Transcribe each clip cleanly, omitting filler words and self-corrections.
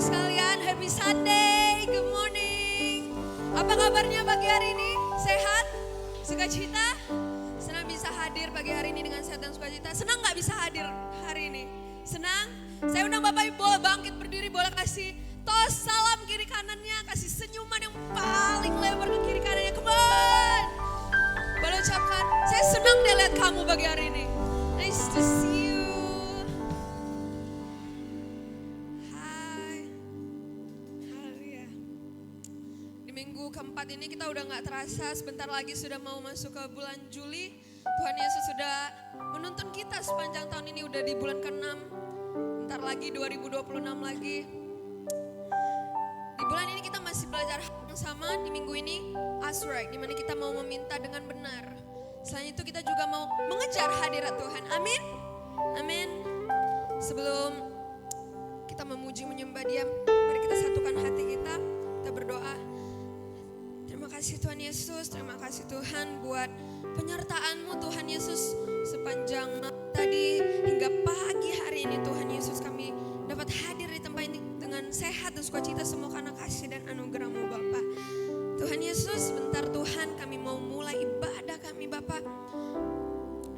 sekalian, happy Sunday, good morning. Apa kabarnya pagi hari ini? Sehat? Sukacita? Senang bisa hadir pagi hari ini dengan sehat dan sukacita. Senang gak bisa hadir hari ini? Senang? Saya undang Bapak Ibu bangkit berdiri, boleh kasih tos salam kiri kanannya, kasih senyuman yang paling lebar ke kiri kanannya, come on. Boleh ucapkan, saya senang deh lihat kamu pagi hari ini. Nice to see you. Hai. Haleluya. Di minggu keempat ini kita udah gak terasa, sebentar lagi sudah mau masuk ke bulan Juli. Tuhan Yesus sudah menuntun kita sepanjang tahun ini, udah di bulan ke-6. Bentar lagi 2026 lagi. Di bulan ini kita masih belajar hal yang sama, di minggu ini Ask Right, dimana kita mau meminta dengan benar. Selain itu kita juga mau mengejar hadirat Tuhan, amin. Amin. Sebelum kita memuji menyembah Dia, mari kita satukan hati kita, kita berdoa. Terima kasih Tuhan Yesus, terima kasih Tuhan buat penyertaan-Mu Tuhan Yesus sepanjang tadi hingga pagi hari ini Tuhan Yesus, kami dapat hadir di tempat ini dengan sehat dan sukacita semua karena kasih dan anugerah-Mu Bapa. Tuhan Yesus, sebentar Tuhan kami mau mulai ibadah kami Bapa.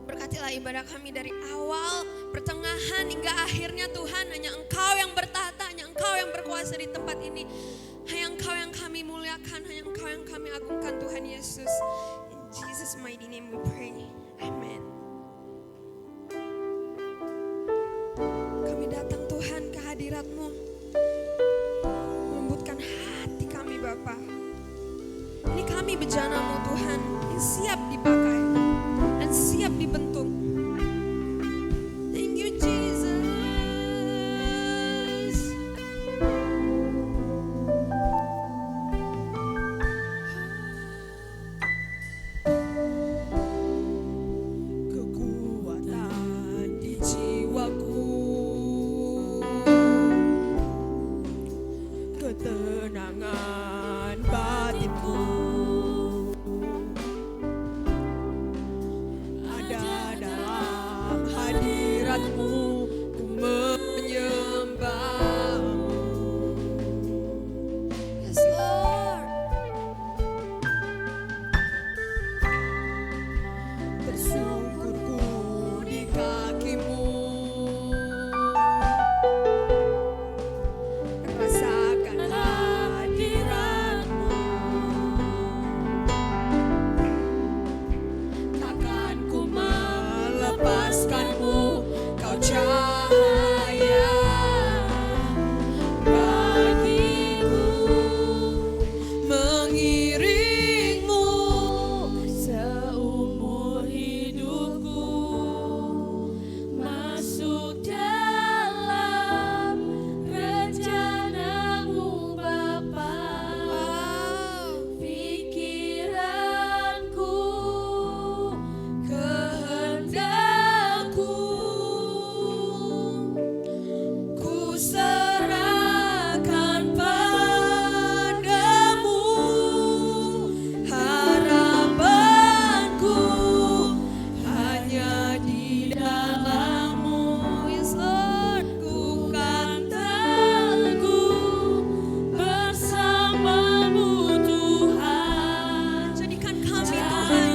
Berkatilah ibadah kami dari awal, pertengahan hingga akhirnya Tuhan. Hanya Engkau yang bertahta, hanya Engkau yang berkuasa di tempat ini. Hanya Engkau yang kami muliakan, hanya Engkau yang kami agungkan Tuhan Yesus. In Jesus' mighty name we pray. Amen. Kami datang Tuhan ke hadirat-Mu, melembutkan hati kami Bapa. Ini kami bejana-Mu Tuhan, yang siap dipakai dan siap dibentuk. Thank you Jesus. Kekuatan di jiwaku, ketenangan batinku, ada dalam hadirat-Mu, ku menyembah-Mu. Yes Lord. Tersungkurku di kaki-Mu, rasakan hadirat-Mu. Takkan ku melepaskan-Mu, Kau cahaya bagiku. Mengiring-Mu seumur hidupku, masuk dalam rencana-Mu Bapa. Pikiranku, kehendakku, ku serahkan padamu. Harapanku hanya di dalam-Mu. Yes Lord. Ku kan teguh bersama-Mu Tuhan. Jadikan kami Tuhan,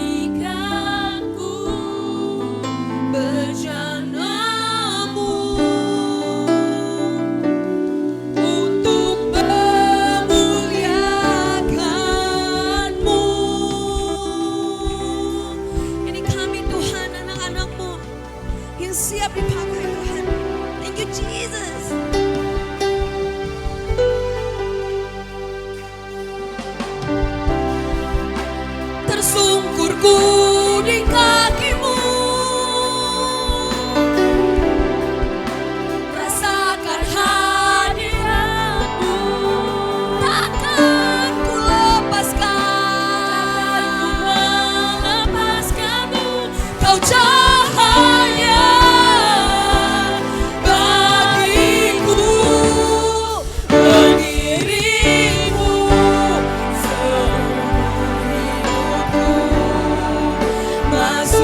bejana-Mu untuk memuliakan-Mu. Ini kami Tuhan, anak-anak-Mu yang siap dipakai Tuhan. Thank you Jesus. Tersungkurku di kaki-Mu, rasakan hadirat-Mu. Takkan ku lepaskan-Mu, Kau cahaya bagiku. Mengiring-Mu seumur hidupku, masuk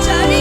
Jadi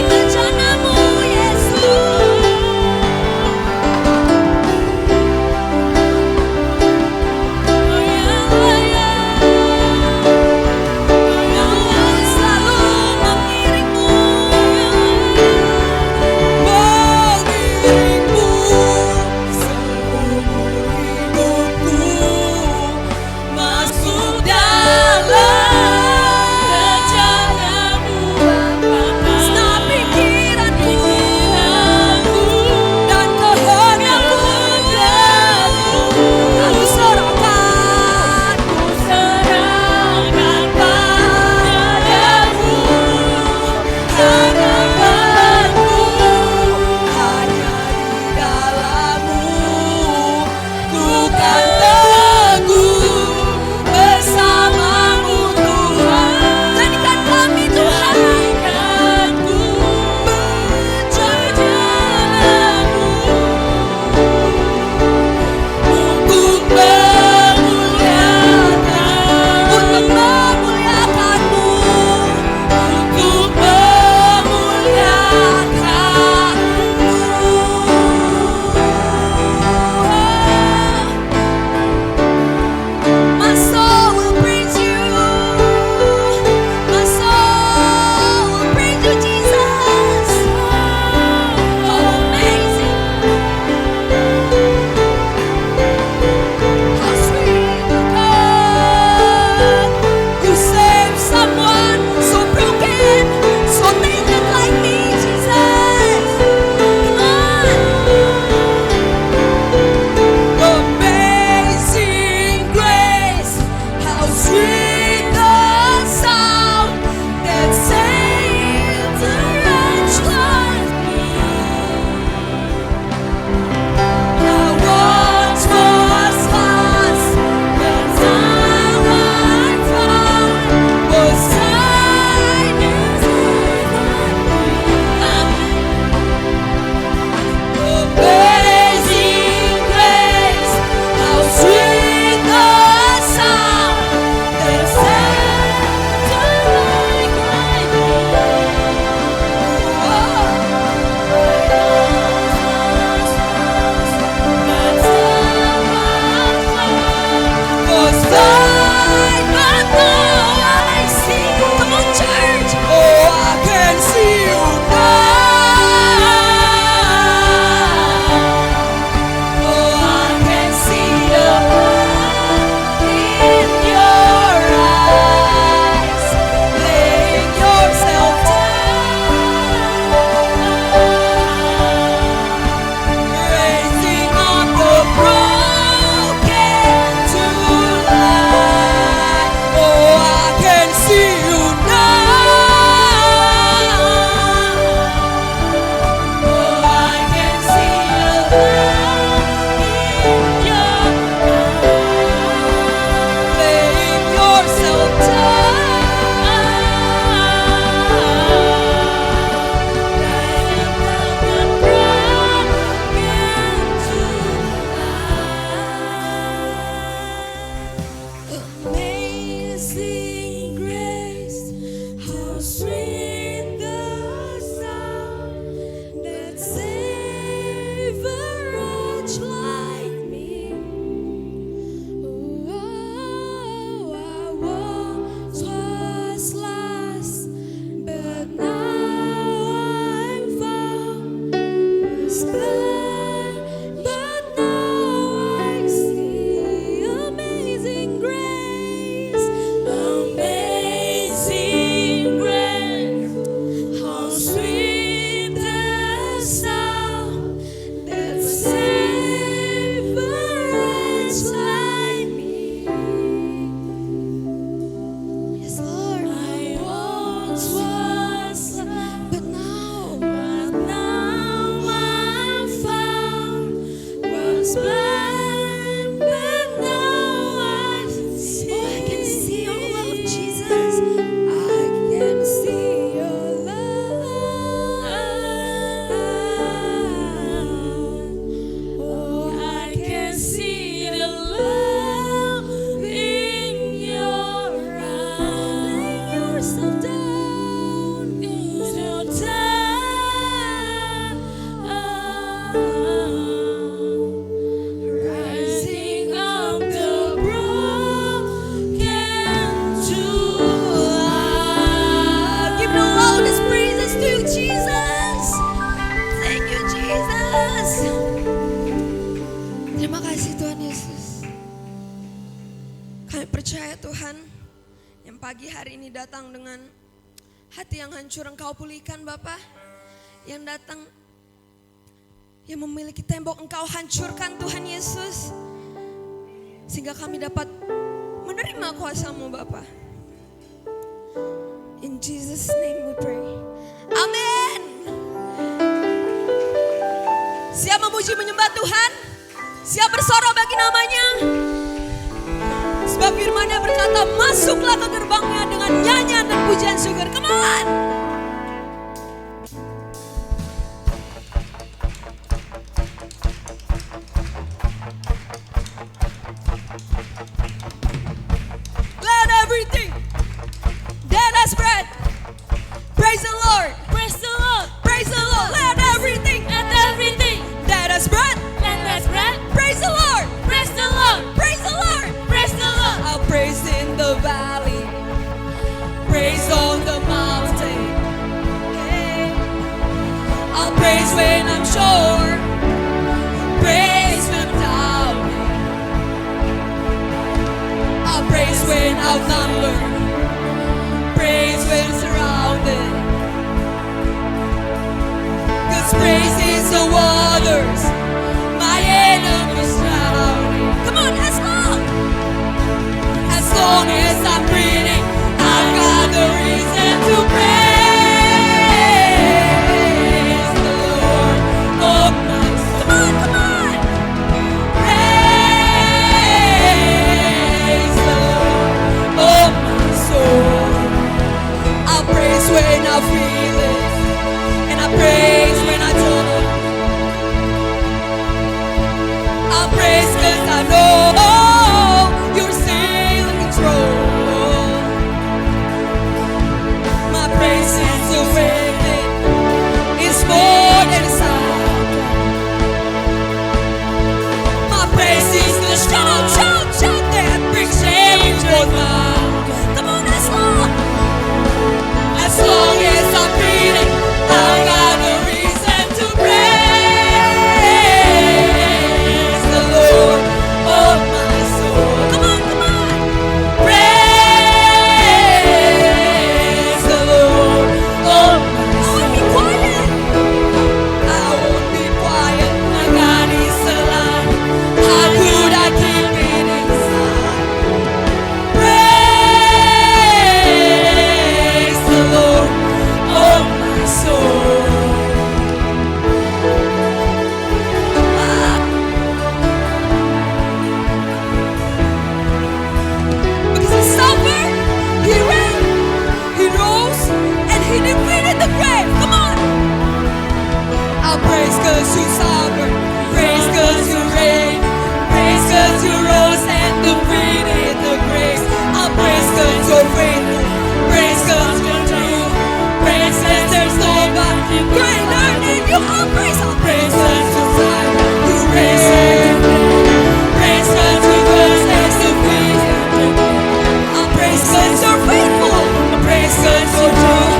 pagi hari ini datang dengan hati yang hancur, Engkau pulihkan Bapa. Yang datang, yang memiliki tembok, Engkau hancurkan Tuhan Yesus. Sehingga kami dapat menerima kuasa-Mu Bapa. In Jesus' name we pray. Amin. Siap memuji menyembah Tuhan? Siap bersorak bagi namanya? Sebab firman-Nya berkata, masuklah ke gerbangnya dengan nyanyian dan pujian syukur. Come on! Let everything that has breath praise the Lord. Praise the Lord. Praise the Lord. Let everything And everything that has breath that has breath, praise the Lord. praise the Lord. Praise the Lord. Praise the Lord. I'll praise in the valley, praise on the mountain. Hey. I'll praise when I'm sure, praise when I'm doubting. I'll praise when outnumbered, praise when surrounded. 'Cause praise is the waters my enemies drowning. Come on, as long as I'm breathing, I've got the reason to praise the Lord. Oh my soul. Come on, come on. Praise the Lord. Oh my soul. I'll praise when I feel it, and I praise when I don't. I'll praise 'cause I know you're still in control. My praise is a weapon, it's more than a sound. My praise is the shout that brings change on mine. Come on, as long as I'm breathing, I got a reason to praise the Lord. Oh my soul. Come on, come on. Praise the Lord. Oh my soul. I won't be quiet. I won't be quiet. My God is alive. How could I keep it inside? Praise the Lord. Oh my soul. Because he suffered, he reigned, he rose, and he defeated the grave. Come on! I'll praise 'cause you suffered, praise 'cause you reigned, praise 'cause you rose and defeated the grave. I'll praise 'cause you're faithful, praise 'cause you're true, praise 'cause there's nobody greater than you. I'll praise 'cause you're fine, you reign, praise 'cause you rose and defeated the grave. I'll praise 'cause you're faithful, praise 'cause you're true,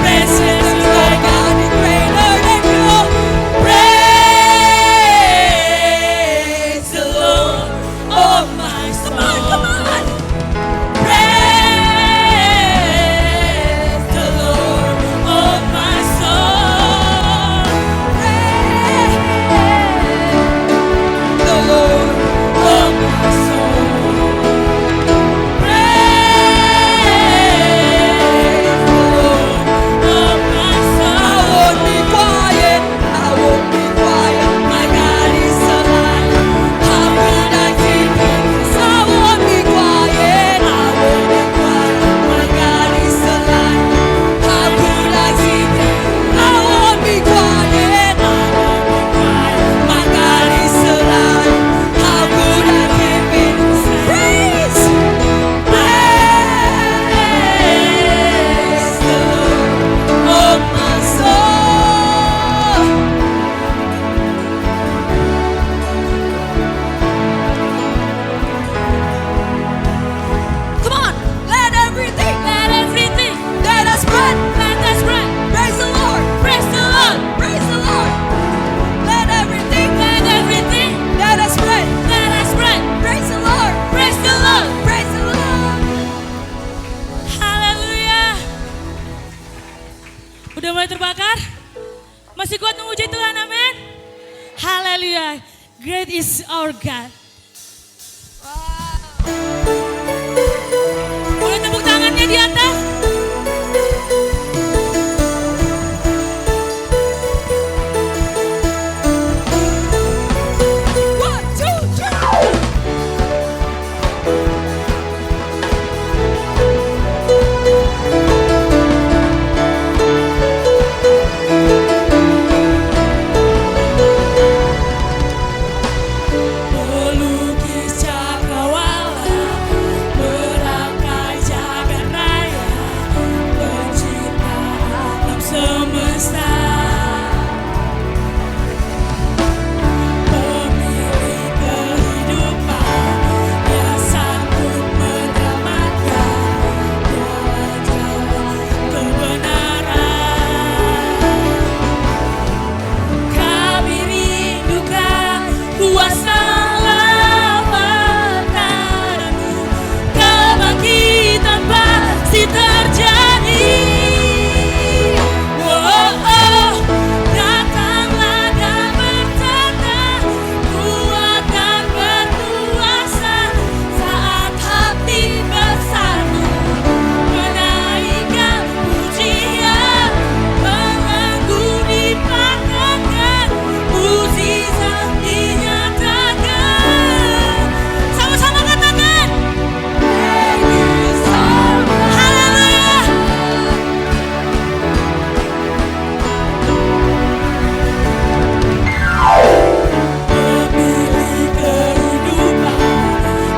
praise 'cause there's nobody greater than you. Praise the Lord, oh my soul. Come on, come on. Praise the Lord, oh my soul. Udah mulai terbakar? Masih kuat memuji Tuhan, amin? Haleluya. Great is our God. Boleh tepuk tangannya di atas? Pelukis cakrawala, merangkai jagat raya, pencipta alam semesta, pemilik kehidupan, yang sanggup menyelamatkan jalan-jalan kebenaran. Kami rindukan kuasa lawatan-Mu, kebangkitan pasti terjadi. Oh, oh, datanglah dan bertanda, kuat dan berkuasa, saat hati bersatu, menaikkan pujian, belenggu dipatahkan, mukjizat dinyatakan. Sama-sama katakan, haleluya. Pemilik kehidupan,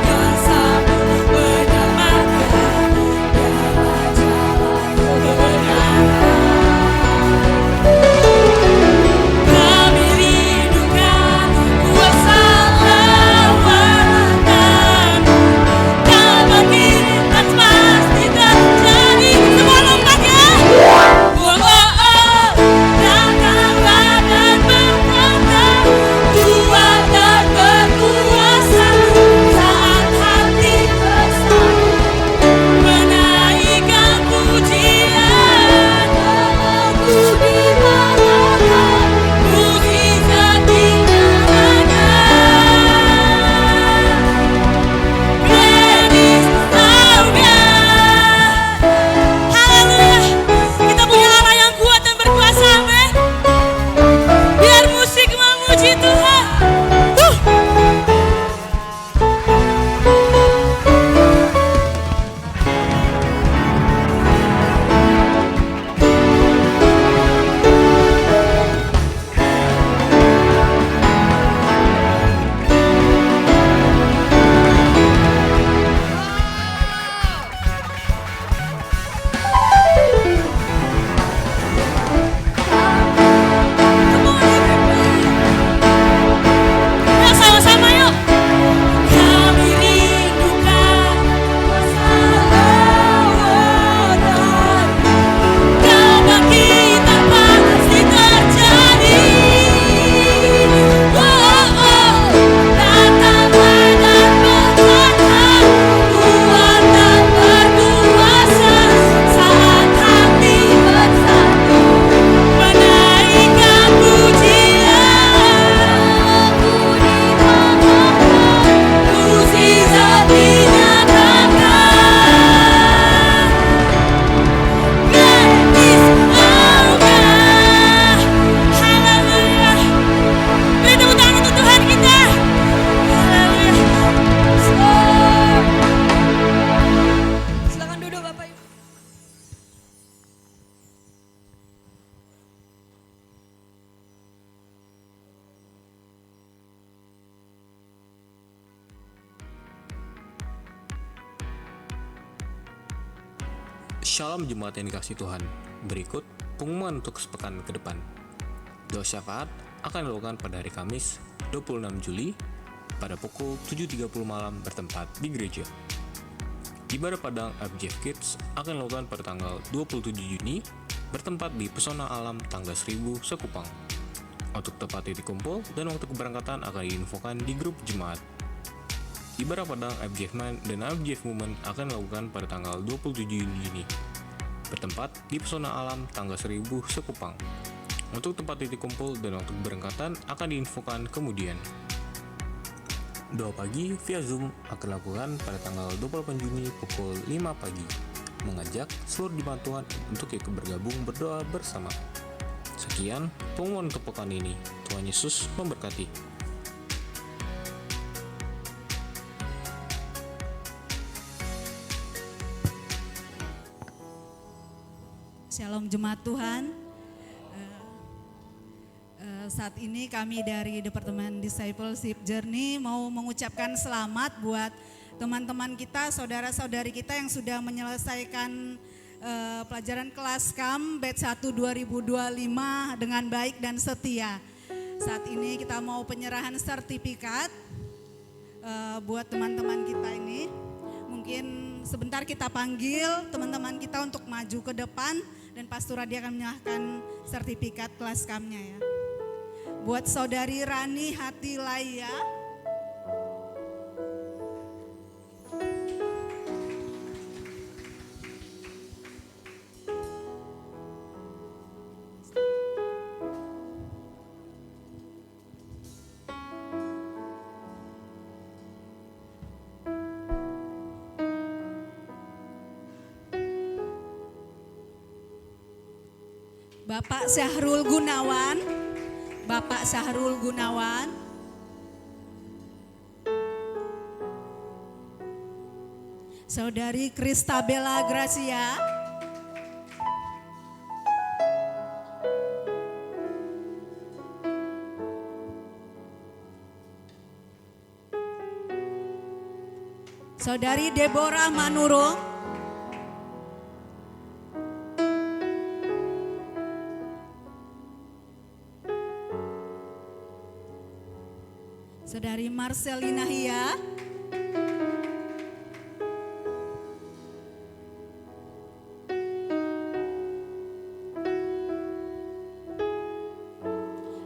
yang sanggup menyelamatkan jalan-jalan kebenaran. Kami rindukan kuasa lawatan-Mu, kebangkitan pasti terjadi. Semua lompat ya. Oh, oh, oh, datanglah dan bertanda, kuat dan berkuasa, saat hati bersatu, menaikkan pujian, belenggu dipatahkan, mukjizat dinyatakan. Great is our God. Haleluya. Kita punya Allah yang kuat dan berkuasa, amin. Biar musik memuji Tuhan. Yuk sama-sama yuk. Kami rindukan kuasa lawatan-Mu, kebangkitan pasti terjadi. Oh, oh, oh, datanglah dan bertanda, kuat dan berkuasa, saat hati bersatu, menaikkan pujian, mukjizat dinyatakan. Great is our God. Haleluya. Beri tepuk tangan untuk Tuhan kita. Haleluya. Silakan duduk Bapak Ibu. Shalom jemaat yang dikasih Tuhan. Berikut pengumuman untuk sepekan ke depan. Doa syafaat akan dilakukan pada hari Kamis 26 Juli pada pukul 7.30 malam bertempat di gereja. Ibadah Padang FGF Kids akan dilakukan pada tanggal 27 Juni bertempat di Pesona Alam Tangga 1000 Sekupang. Untuk tempat titik kumpul dan waktu keberangkatan akan diinfokan di grup jemaat. Ibadah Padang FGF Man dan FGF Women akan dilakukan pada tanggal 27 Juni. bertempat di Pesona Alam Tangga 1000 Sekupang. Untuk tempat titik kumpul dan waktu keberangkatan akan diinfokan kemudian. Doa pagi via Zoom akan dilakukan pada tanggal 28 Juni pukul 5 pagi. Mengajak seluruh jemaat Tuhan untuk ikut bergabung berdoa bersama. Sekian pengumuman untuk pekan ini. Tuhan Yesus memberkati. Shalom jemaat Tuhan. Saat ini kami dari Departemen Discipleship Journey mau mengucapkan selamat buat teman-teman kita, saudara-saudari kita yang sudah menyelesaikan pelajaran kelas KAM batch 1 2025 dengan baik dan setia. Saat ini kita mau penyerahan sertifikat buat teman-teman kita ini. Mungkin sebentar kita panggil teman-teman kita untuk maju ke depan dan Pastor Radi akan menyerahkan sertifikat kelas KAM-nya ya. Buat saudari Rani Hatilaya, Bapak Syahrul Gunawan, Bapak Syahrul Gunawan, Saudari Kristabella Gracia, Saudari Deborah Manurung, Saudari Marcelina Hia,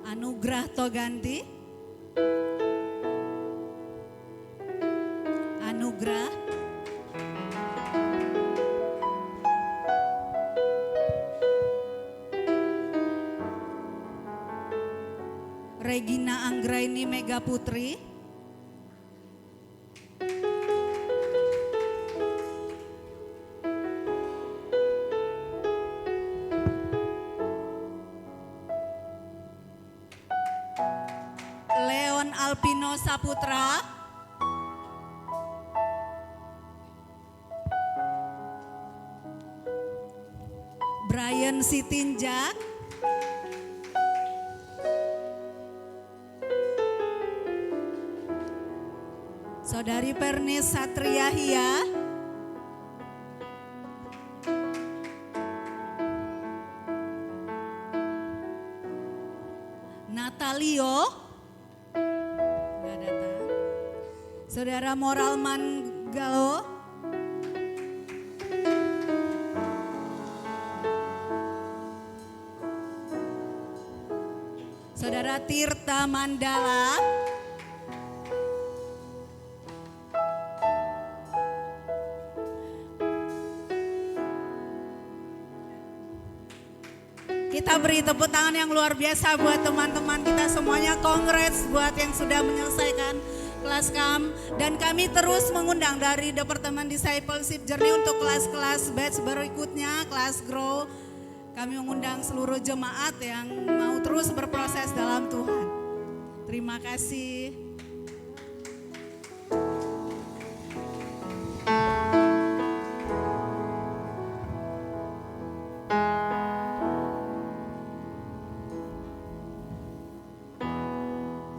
Anugrah Toganti, Anugrah, Regina Anggraini Mega Putri, Leon Alpino Saputra, Brian Sitinjak, Saudari Pernis Satriahia, Natalio, nggak datang. Saudara Moralman Galo, Saudara Tirta Mandala, kita beri tepuk tangan yang luar biasa buat teman-teman kita semuanya. Congrats buat yang sudah menyelesaikan kelas KAM. Dan kami terus mengundang dari Departemen Discipleship Journey untuk kelas-kelas batch berikutnya, kelas Grow. Kami mengundang seluruh jemaat yang mau terus berproses dalam Tuhan. Terima kasih.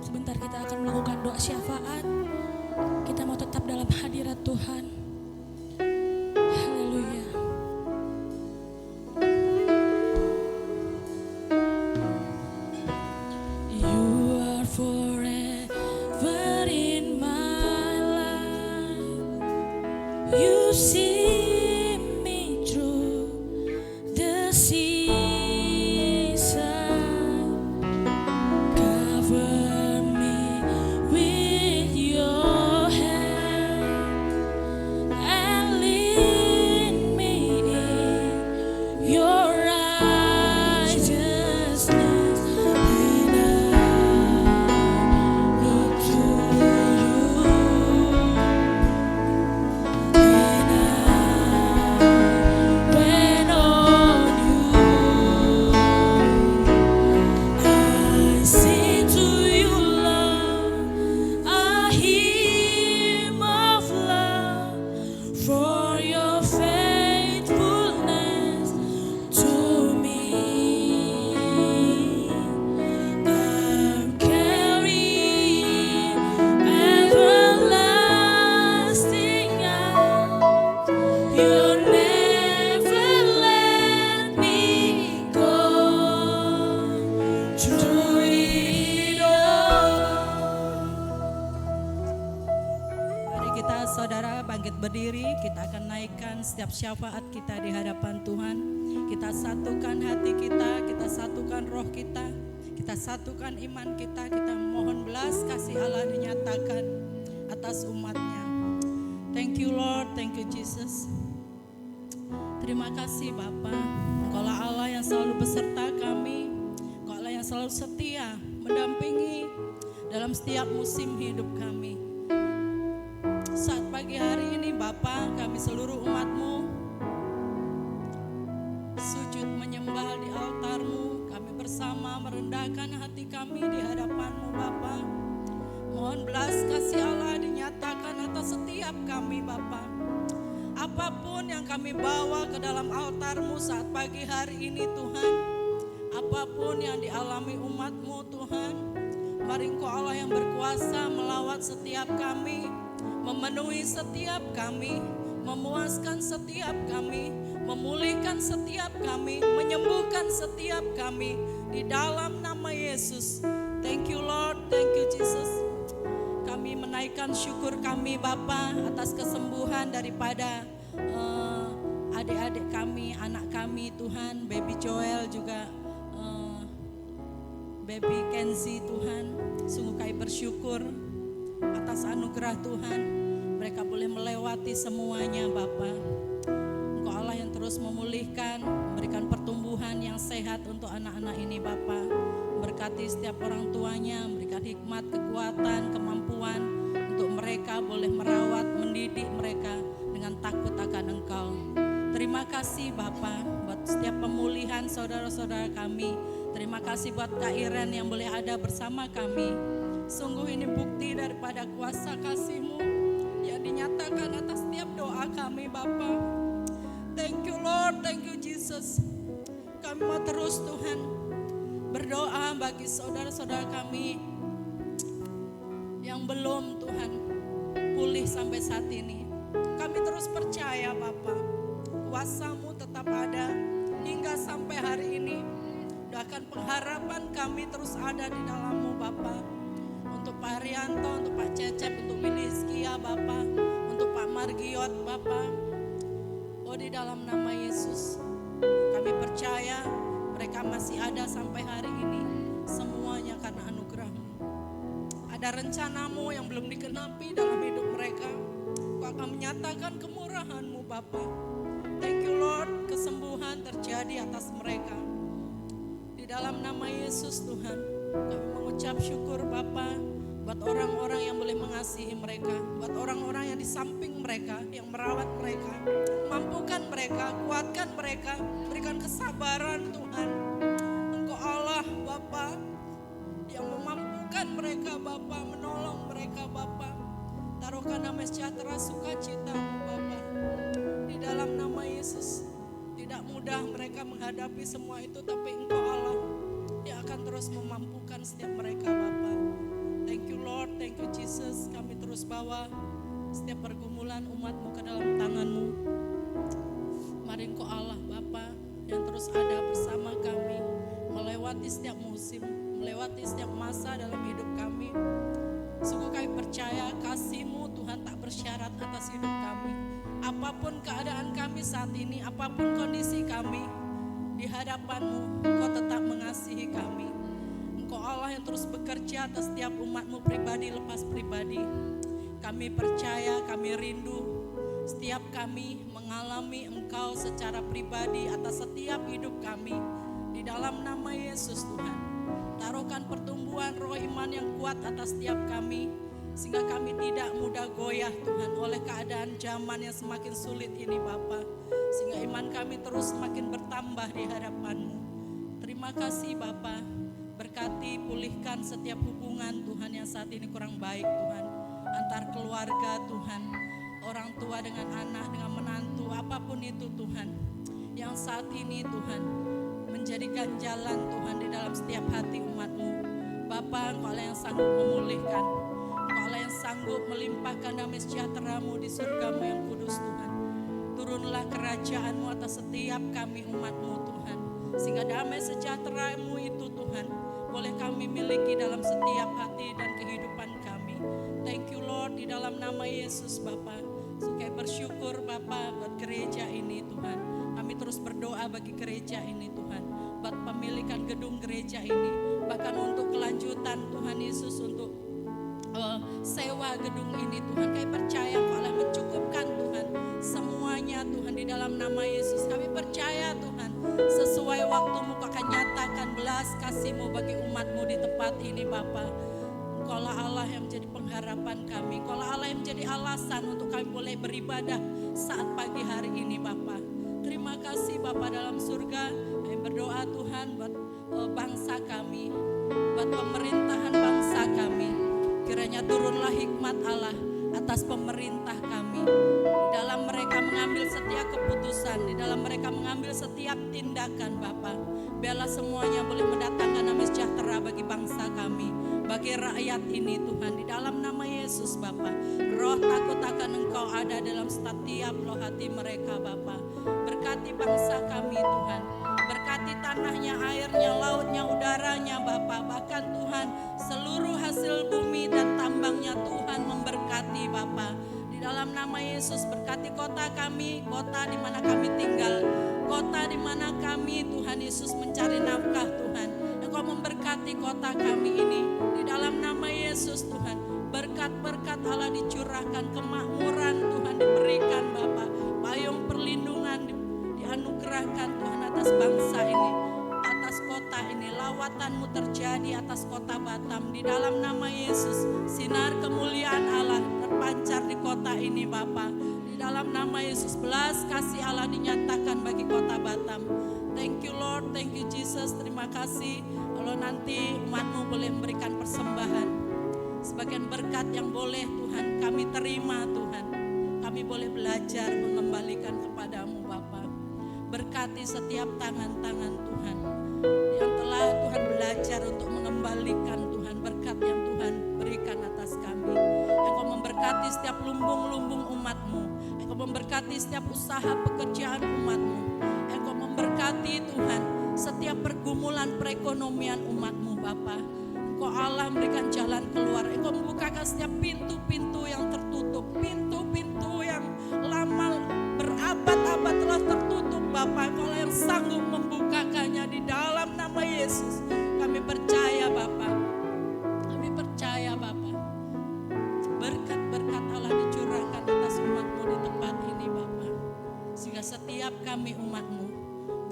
Sebentar kita akan melakukan doa syafaat. Kita mau tetap dalam hadirat Tuhan. Haleluya. You are forever in my life. You see me through the season. Cover me with your hand. berdiri, kita akan naikkan setiap syafaat kita di hadapan Tuhan. Kita satukan hati kita satukan roh kita satukan iman kita mohon belas kasih Allah dinyatakan atas umatnya. Thank you Lord, thank you Jesus. Terima kasih Bapa, Engkaulah Allah yang selalu beserta kami, Engkau Allah yang selalu setia mendampingi dalam setiap musim hidup kami. Saat pagi hari ini Bapa, kami seluruh umat-Mu sujud menyembah di altar-Mu, kami bersama merendahkan hati kami di hadapan-Mu Bapa. Mohon belas kasih Allah dinyatakan atas setiap kami Bapa. Apapun yang kami bawa ke dalam altar-Mu saat pagi hari ini Tuhan, apapun yang dialami umat-Mu Tuhan, mari Engkau Allah yang berkuasa melawat setiap kami, memenuhi setiap kami, memuaskan setiap kami, memulihkan setiap kami, menyembuhkan setiap kami di dalam nama Yesus. Thank you Lord, thank you Jesus. Kami menaikkan syukur kami Bapa atas kesembuhan daripada adik-adik kami, anak kami Tuhan, baby Joel juga baby Kenzi Tuhan. Sungguh kami bersyukur atas anugerah Tuhan, mereka boleh melewati semuanya Bapa. Engkau Allah yang terus memulihkan, memberikan pertumbuhan yang sehat untuk anak-anak ini Bapa. Berkati setiap orang tuanya, memberikan hikmat, kekuatan, kemampuan untuk mereka boleh merawat, mendidik mereka dengan takut akan Engkau. Terima kasih Bapa buat setiap pemulihan saudara-saudara kami. Terima kasih buat Kak Iren yang boleh ada bersama kami. Sungguh ini bukti daripada kuasa kasih-Mu yang dinyatakan atas setiap doa kami Bapa. Thank you Lord, thank you Jesus. Kami mau terus Tuhan berdoa bagi saudara-saudara kami yang belum Tuhan pulih sampai saat ini. Kami terus percaya Bapa, kuasa-Mu tetap ada hingga sampai hari ini. Doakan pengharapan kami terus ada di dalam-Mu Bapa. Untuk Pak Haryanto, untuk Pak Cecep, untuk Miniskia Bapa, untuk Pak Margiot Bapa. Oh di dalam nama Yesus kami percaya mereka masih ada sampai hari ini. Semuanya karena anugerah-Mu. Ada rencana-Mu yang belum dikenapi dalam hidup mereka. Kau akan menyatakan kemurahan-Mu Bapa. Thank you Lord, kesembuhan terjadi atas mereka. Di dalam nama Yesus Tuhan, kami mengucap syukur Bapa buat orang-orang yang boleh mengasihi mereka, buat orang-orang yang di samping mereka, yang merawat mereka, mampukan mereka, kuatkan mereka, berikan kesabaran Tuhan. Engkau Allah Bapa yang memampukan mereka Bapa, menolong mereka Bapa. Taruhkan damai sejahtera sukacita-Mu Bapa di dalam nama Yesus. Tidak mudah mereka menghadapi semua itu, tapi Engkau Allah yang akan terus memampukan setiap mereka Bapa. Thank you Lord, thank you Jesus. Kami terus bawa setiap pergumulan umat-Mu ke dalam tangan-Mu. Mari Engkau Allah Bapa yang terus ada bersama kami, melewati setiap musim, melewati setiap masa dalam hidup kami. Sungguh kami percaya kasih-Mu Tuhan tak bersyarat atas hidup kami. Apapun keadaan kami saat ini, apapun kondisi kami, di hadapan-Mu Engkau tetap mengasihi kami. Engkau Allah yang terus bekerja atas setiap umat-Mu pribadi lepas pribadi. Kami percaya, kami rindu setiap kami mengalami Engkau secara pribadi atas setiap hidup kami. Di dalam nama Yesus Tuhan, taruhkan pertumbuhan roh iman yang kuat atas setiap kami, sehingga kami tidak mudah goyah Tuhan oleh keadaan zaman yang semakin sulit ini Bapa. Sehingga iman kami terus semakin bertambah di hadapan-Mu. Terima kasih Bapa, berkati pulihkan setiap hubungan Tuhan yang saat ini kurang baik Tuhan. Antar keluarga Tuhan, orang tua dengan anak, dengan menantu, apapun itu Tuhan. Yang saat ini Tuhan menjadikan jalan Tuhan di dalam setiap hati umat-Mu. Bapa, Engkau Allah yang sanggup memulihkan. Allah yang sanggup melimpahkan damai sejahtera-Mu di surga-Mu yang kudus Tuhan. Turunlah kerajaan-Mu atas setiap kami umat-Mu Tuhan. Sehingga damai sejahtera-Mu itu Tuhan boleh kami miliki dalam setiap hati dan kehidupan kami. Thank you Lord, di dalam nama Yesus Bapa. Kami bersyukur Bapa buat gereja ini Tuhan. Kami terus berdoa bagi gereja ini Tuhan. Buat pemilikan gedung gereja ini. Bahkan untuk kelanjutan Tuhan Yesus untuk sewa gedung ini Tuhan. Kami percaya Engkau Allah mencukupkan Tuhan semuanya Tuhan di dalam nama Yesus. Kami percaya Tuhan sesuai waktu-Mu Kau akan nyatakan belas kasih-Mu bagi umat-Mu di tempat ini Bapa. Engkau lah Allah yang menjadi pengharapan kami. Engkau lah Allah yang menjadi alasan untuk kami boleh beribadah saat pagi hari ini Bapa. Terima kasih Bapa dalam surga. Kami berdoa Tuhan buat bangsa kami, buat pemerintahan bangsa kami. Kiranya turunlah hikmat Allah atas pemerintah kami. Di dalam mereka mengambil setiap keputusan, di dalam mereka mengambil setiap tindakan Bapa. Biarlah semuanya boleh mendatangkan damai sejahtera bagi bangsa kami, bagi rakyat ini Tuhan. Di dalam nama Yesus Bapa. Roh takut akan Engkau ada dalam setiap loh hati mereka Bapa. Berkati bangsa kami Tuhan. Berkati tanahnya, airnya, lautnya, udaranya Bapa. Bahkan Tuhan seluruh hasil bumi dan tambangnya Tuhan memberkati Bapa. Di dalam nama Yesus berkati kota kami, kota di mana kami tinggal. Kota di mana kami Tuhan Yesus mencari nafkah Tuhan. Engkau memberkati kota kami ini. Di dalam nama Yesus Tuhan. Berkat-berkat Allah dicurahkan, kemakmuran Tuhan diberikan Bapa. Payung perlindungan dianugerahkan Tuhan atas bangsa ini, atas kota ini. Lawatan-Mu terjadi atas kota Batam. Di dalam nama Yesus, sinar kemuliaan Allah terpancar di kota ini Bapa. Di dalam nama Yesus, belas kasih Allah dinyatakan bagi kota Batam. Thank you Lord, thank you Jesus. Terima kasih kalau nanti umat-Mu boleh memberikan persembahan. Sebagian berkat yang boleh Tuhan kami terima Tuhan. Kami boleh belajar mengembalikan kepadamu Bapa. Berkati setiap tangan-tangan Tuhan yang telah Tuhan belajar untuk mengembalikan Tuhan berkat yang Tuhan berikan atas kami. Engkau memberkati setiap lumbung-lumbung umat-Mu. Engkau memberkati setiap usaha pekerjaan umat-Mu. Engkau memberkati Tuhan setiap pergumulan perekonomian umat-Mu Bapa. Engkau Allah memberikan jalan keluar. Engkau membukakan setiap pintu-pintu yang tertutup. Pintu-pintu yang lama berabad-abad telah tertutup Bapa. Engkau yang sanggup membukakannya di dalam nama Yesus. Kami percaya Bapa. Kami percaya Bapa. Berkat-berkat Allah dicurahkan atas umat-Mu di tempat ini Bapa. Sehingga setiap kami umat-Mu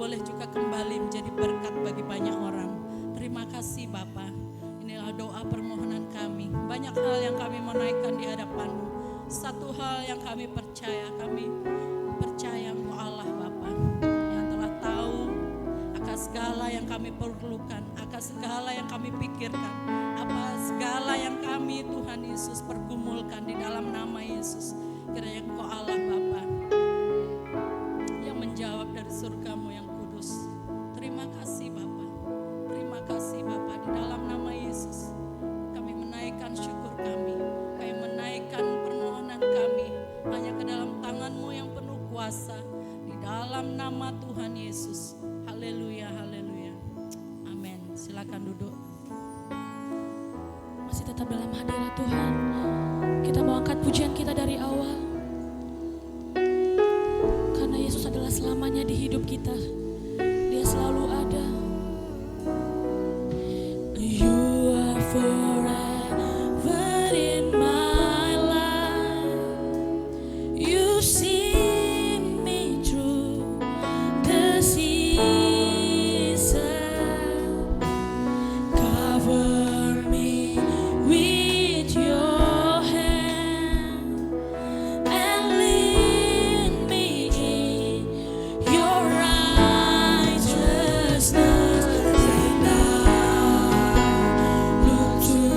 boleh juga kembali menjadi berkat bagi banyak orang. Terima kasih Bapa. Inilah doa permohonan kami. Banyak hal yang kami mau naikkan di hadapan-Mu. Satu hal yang kami percaya Engkau Allah Bapa yang telah tahu akan segala yang kami perlukan, akan segala yang kami pikirkan, apa segala yang kami Tuhan Yesus pergumulkan di dalam nama Yesus. Kiranya Engkau Allah Bapa yang menjawab dari surga-Mu yang kudus. Terima kasih Bapa. Terima kasih Bapa, di dalam nama Yesus kami menaikkan syukur kami. Kami menaikkan permohonan kami hanya ke dalam tangan-Mu yang penuh kuasa. Di dalam nama Tuhan Yesus. Haleluya, haleluya. Amin. Silakan duduk. Masih tetap dalam hadirat Tuhan. Kita mau angkat pujian kita dari awal. Karena Yesus adalah selamanya di hidup kita. Dia selalu ada. You are forever in my life. You see me through the season. Cover me with your hand and lead me in your righteousness. And I look to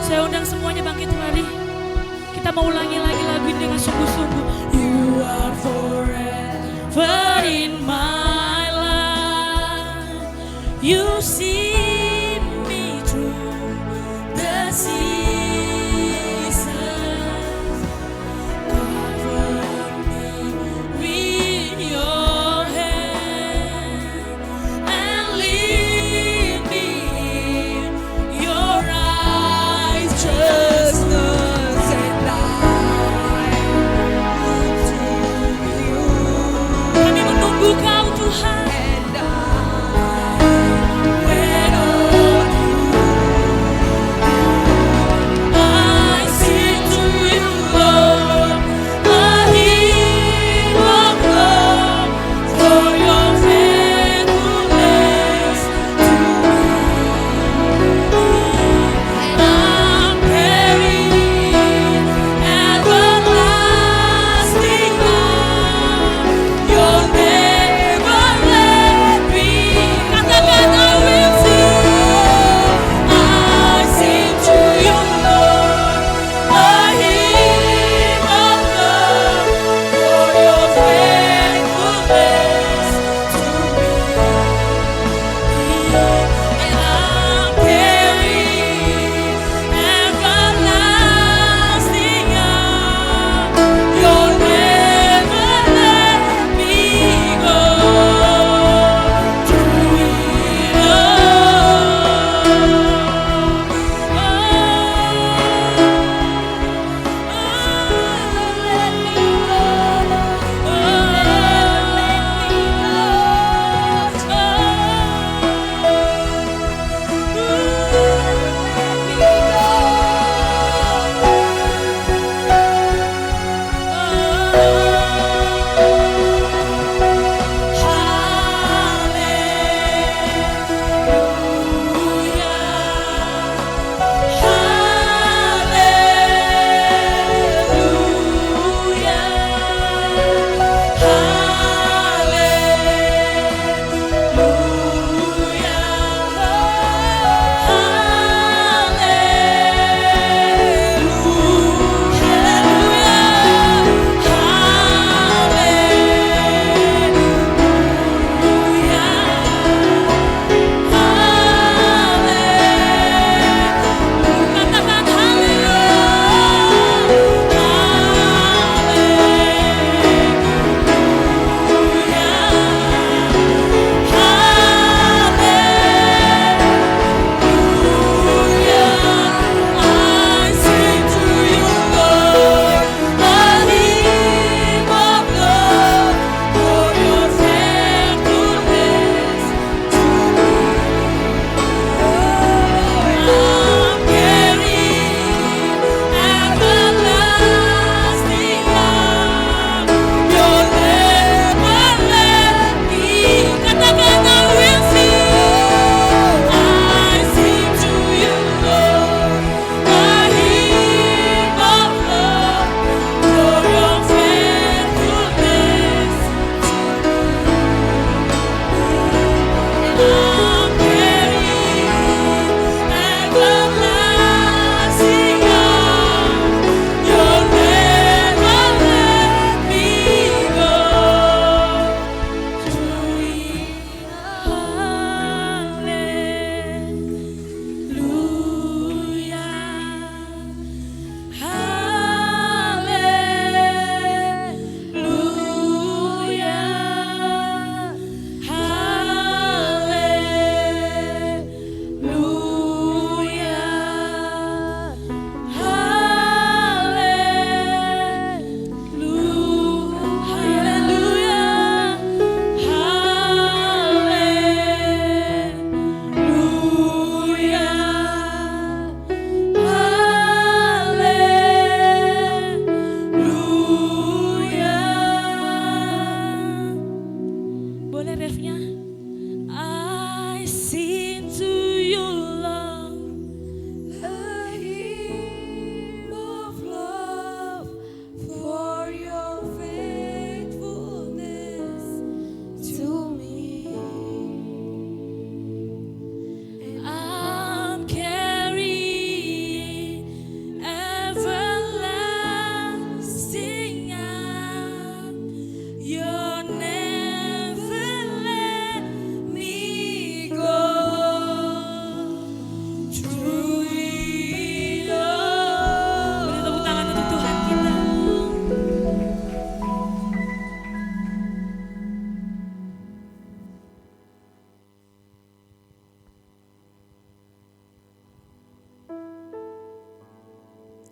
Saya undang semuanya bangkit mari. Kita mau ulangi lagi lagu ini dengan sungguh-sungguh. You are forever in my life. You see me through the seasons. Cover me with your hand and lead me in your righteousness, and I look to you. Kami menunggu Kau Tuhan. And I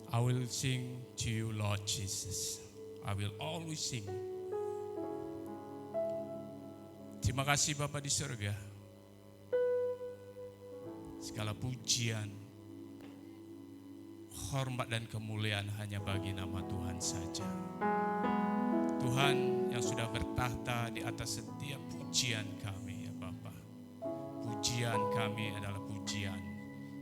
I will sing to you, Lord Jesus. I will always sing. Terima kasih Bapa di surga. Segala pujian, hormat dan kemuliaan hanya bagi nama Tuhan saja. Tuhan yang sudah bertahta di atas setiap pujian kami ya Bapa. Pujian kami adalah pujian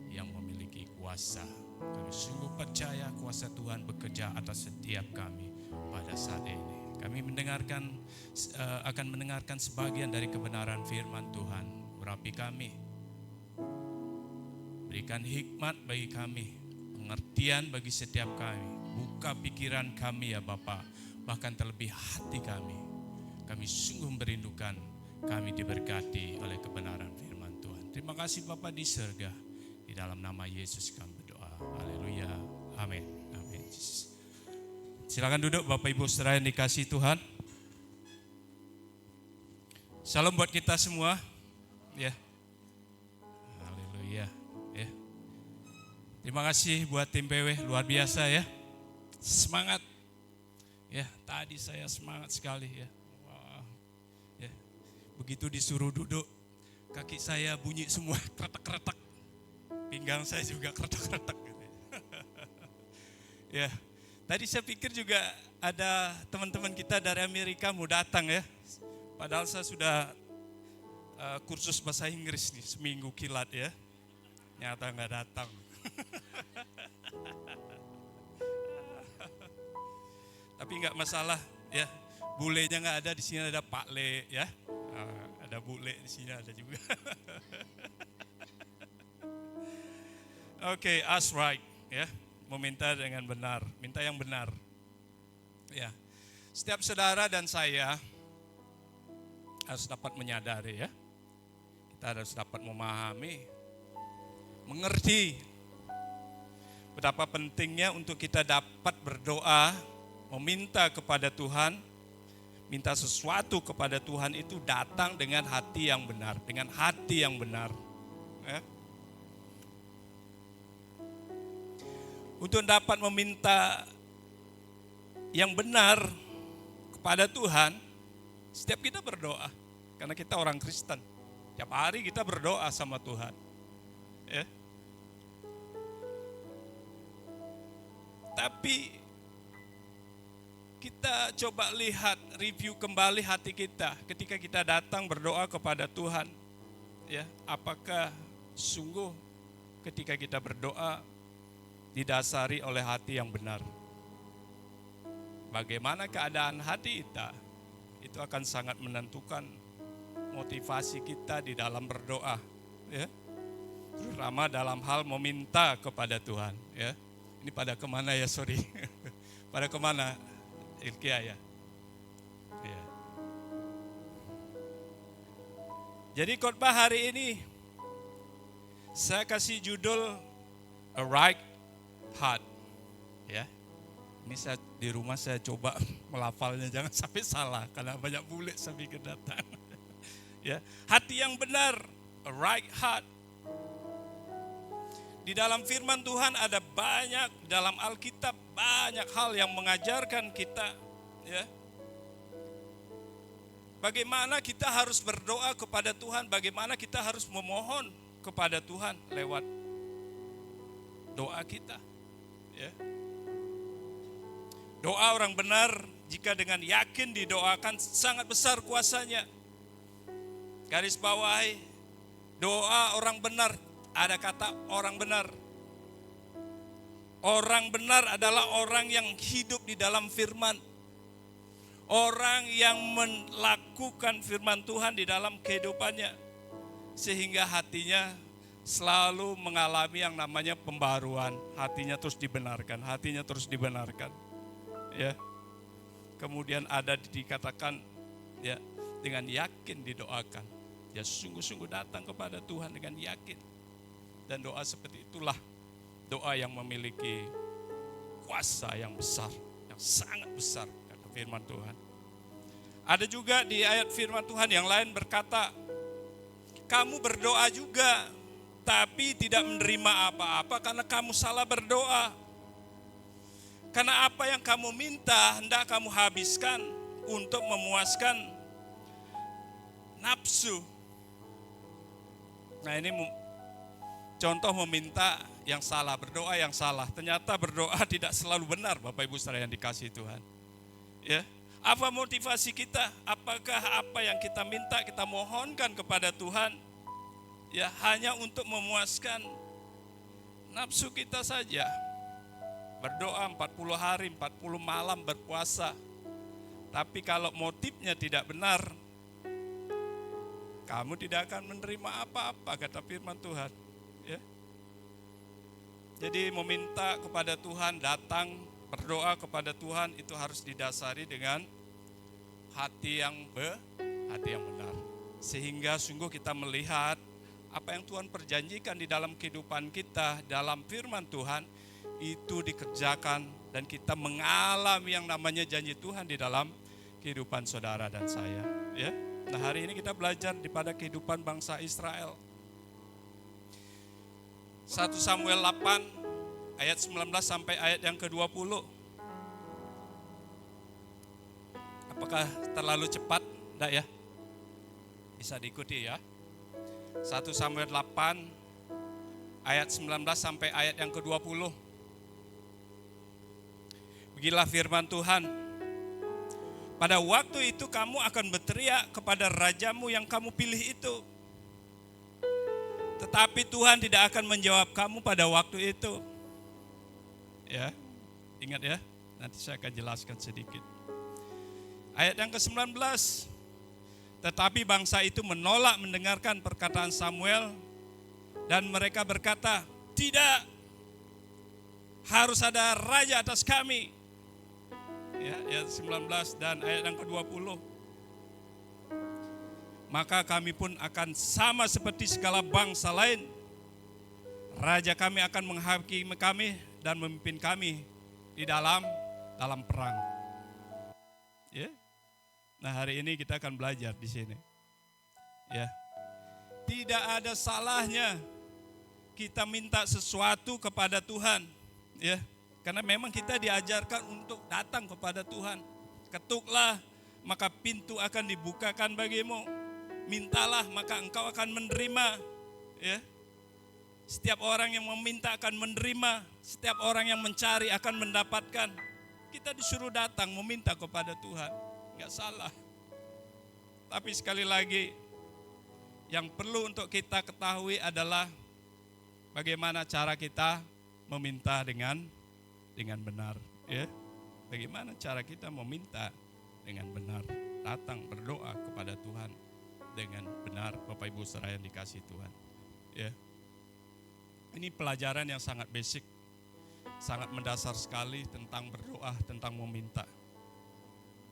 yang memiliki kuasa. Kami sungguh percaya kuasa Tuhan bekerja atas setiap kami pada saat ini. Kami akan mendengarkan sebagian dari kebenaran firman Tuhan. Urapi kami, berikan hikmat bagi kami, pengertian bagi setiap kami. Buka pikiran kami ya Bapa, bahkan terlebih hati kami. Kami sungguh merindukan kami diberkati oleh kebenaran firman Tuhan. Terima kasih Bapa di surga. Di dalam nama Yesus kami berdoa. Haleluya. Amin. Amin. Silakan duduk Bapak Ibu saudara yang dikasihi Tuhan. Salam buat kita semua. Ya. Haleluya. Ya. Terima kasih buat tim PW, luar biasa ya. Semangat. Ya, tadi saya semangat sekali ya. Wah. Ya. Begitu disuruh duduk, kaki saya bunyi semua kretek-kretek. Pinggang saya juga kretek-kretek gitu. Ya. Tadi saya pikir juga ada teman-teman kita dari Amerika mau datang ya. Padahal saya sudah kursus bahasa Inggris nih seminggu kilat ya. Nyata nggak datang. Tapi nggak masalah ya. Bulenya nggak ada, di sini ada Pak Le ya. Ada bule di sini ada juga. Oke, ask right ya. Meminta dengan benar, minta yang benar. Ya. Setiap saudara dan saya harus dapat menyadari ya. Kita harus dapat memahami, mengerti betapa pentingnya untuk kita dapat berdoa, meminta kepada Tuhan, minta sesuatu kepada Tuhan itu datang dengan hati yang benar, dengan hati yang benar. Ya. Untuk dapat meminta yang benar kepada Tuhan, setiap kita berdoa. Karena kita orang Kristen, tiap hari kita berdoa sama Tuhan. Ya. Tapi kita coba lihat, review kembali hati kita ketika kita datang berdoa kepada Tuhan. Ya, apakah sungguh ketika kita berdoa didasari oleh hati yang benar? Bagaimana keadaan hati kita, itu akan sangat menentukan motivasi kita di dalam berdoa, ya. Terutama dalam hal meminta kepada Tuhan, ya. Ini pada kemana ya, sorry. Pada kemana, Ilkia ya? Ya. Jadi khotbah hari ini saya kasih judul A Right Heart, ya. Ini saya di rumah saya coba melafalnya, jangan sampai salah karena banyak bule saya pikir datang. Ya, hati yang benar, a right heart. Di dalam firman Tuhan ada banyak, dalam Alkitab banyak hal yang mengajarkan kita, ya. Bagaimana kita harus berdoa kepada Tuhan, bagaimana kita harus memohon kepada Tuhan lewat doa kita. Ya. Doa orang benar jika dengan yakin didoakan sangat besar kuasanya. Garis bawahi, doa orang benar, ada kata orang benar. Orang benar adalah orang yang hidup di dalam firman. Orang yang melakukan firman Tuhan di dalam kehidupannya. Sehingga hatinya selalu mengalami yang namanya pembaruan, hatinya terus dibenarkan, ya. Kemudian ada dikatakan, ya, dengan yakin didoakan, ya, sungguh-sungguh datang kepada Tuhan dengan yakin, dan doa seperti itulah doa yang memiliki kuasa yang besar, yang sangat besar, kata firman Tuhan. Ada juga di ayat firman Tuhan yang lain berkata, kamu berdoa juga, tapi tidak menerima apa-apa karena kamu salah berdoa. Karena apa yang kamu minta hendak kamu habiskan untuk memuaskan nafsu. Nah, ini contoh meminta yang salah, berdoa yang salah. Ternyata berdoa tidak selalu benar, Bapak Ibu Saudara yang dikasihi Tuhan. Ya, apa motivasi kita? Apakah apa yang kita minta, kita mohonkan kepada Tuhan, ya hanya untuk memuaskan nafsu kita saja? Berdoa 40 hari, 40 malam berpuasa. Tapi kalau motifnya tidak benar, kamu tidak akan menerima apa-apa, kata firman Tuhan. Ya. Jadi meminta kepada Tuhan, datang berdoa kepada Tuhan itu harus didasari dengan hati yang benar. Sehingga sungguh kita melihat apa yang Tuhan perjanjikan di dalam kehidupan kita, dalam firman Tuhan, itu dikerjakan dan kita mengalami yang namanya janji Tuhan di dalam kehidupan saudara dan saya. Ya. Nah, hari ini kita belajar daripada kehidupan bangsa Israel. 1 Samuel 8 ayat 19 sampai ayat yang ke-20. Apakah terlalu cepat? Enggak ya? Bisa diikuti ya. 1 Samuel 8 ayat 19 sampai ayat yang ke-20. Beginilah firman Tuhan. Pada waktu itu kamu akan berteriak kepada rajamu yang kamu pilih itu. Tetapi Tuhan tidak akan menjawab kamu pada waktu itu. Ya, ingat ya, nanti saya akan jelaskan sedikit. Ayat yang ke-19. Tetapi bangsa itu menolak mendengarkan perkataan Samuel dan mereka berkata, tidak, harus ada raja atas kami. Ya, ayat 19 dan ayat yang ke-20. Maka kami pun akan sama seperti segala bangsa lain. Raja kami akan menghakimi kami dan memimpin kami di dalam perang. Ya. Nah, hari ini kita akan belajar di sini. Ya. Tidak ada salahnya kita minta sesuatu kepada Tuhan, ya. Karena memang kita diajarkan untuk datang kepada Tuhan. Ketuklah, maka pintu akan dibukakan bagimu. Mintalah, maka engkau akan menerima. Ya. Setiap orang yang meminta akan menerima. Setiap orang yang mencari akan mendapatkan. Kita disuruh datang meminta kepada Tuhan. Enggak salah. Tapi sekali lagi, yang perlu untuk kita ketahui adalah bagaimana cara kita meminta dengan benar, ya. Bagaimana cara kita meminta dengan benar, datang berdoa kepada Tuhan dengan benar, Bapak Ibu Saudara yang dikasihi Tuhan. Ya. Ini pelajaran yang sangat basic, sangat mendasar sekali tentang berdoa, tentang meminta.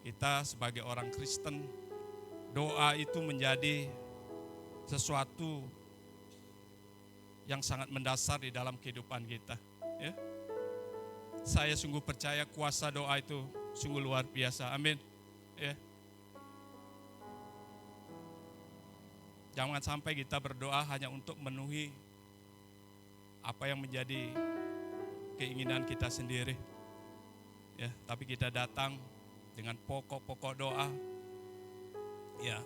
Kita sebagai orang Kristen, doa itu menjadi sesuatu yang sangat mendasar di dalam kehidupan kita. Ya. Saya sungguh percaya kuasa doa itu sungguh luar biasa. Amin. Ya. Jangan sampai kita berdoa hanya untuk memenuhi apa yang menjadi keinginan kita sendiri. Ya, tapi kita datang dengan pokok-pokok doa, ya,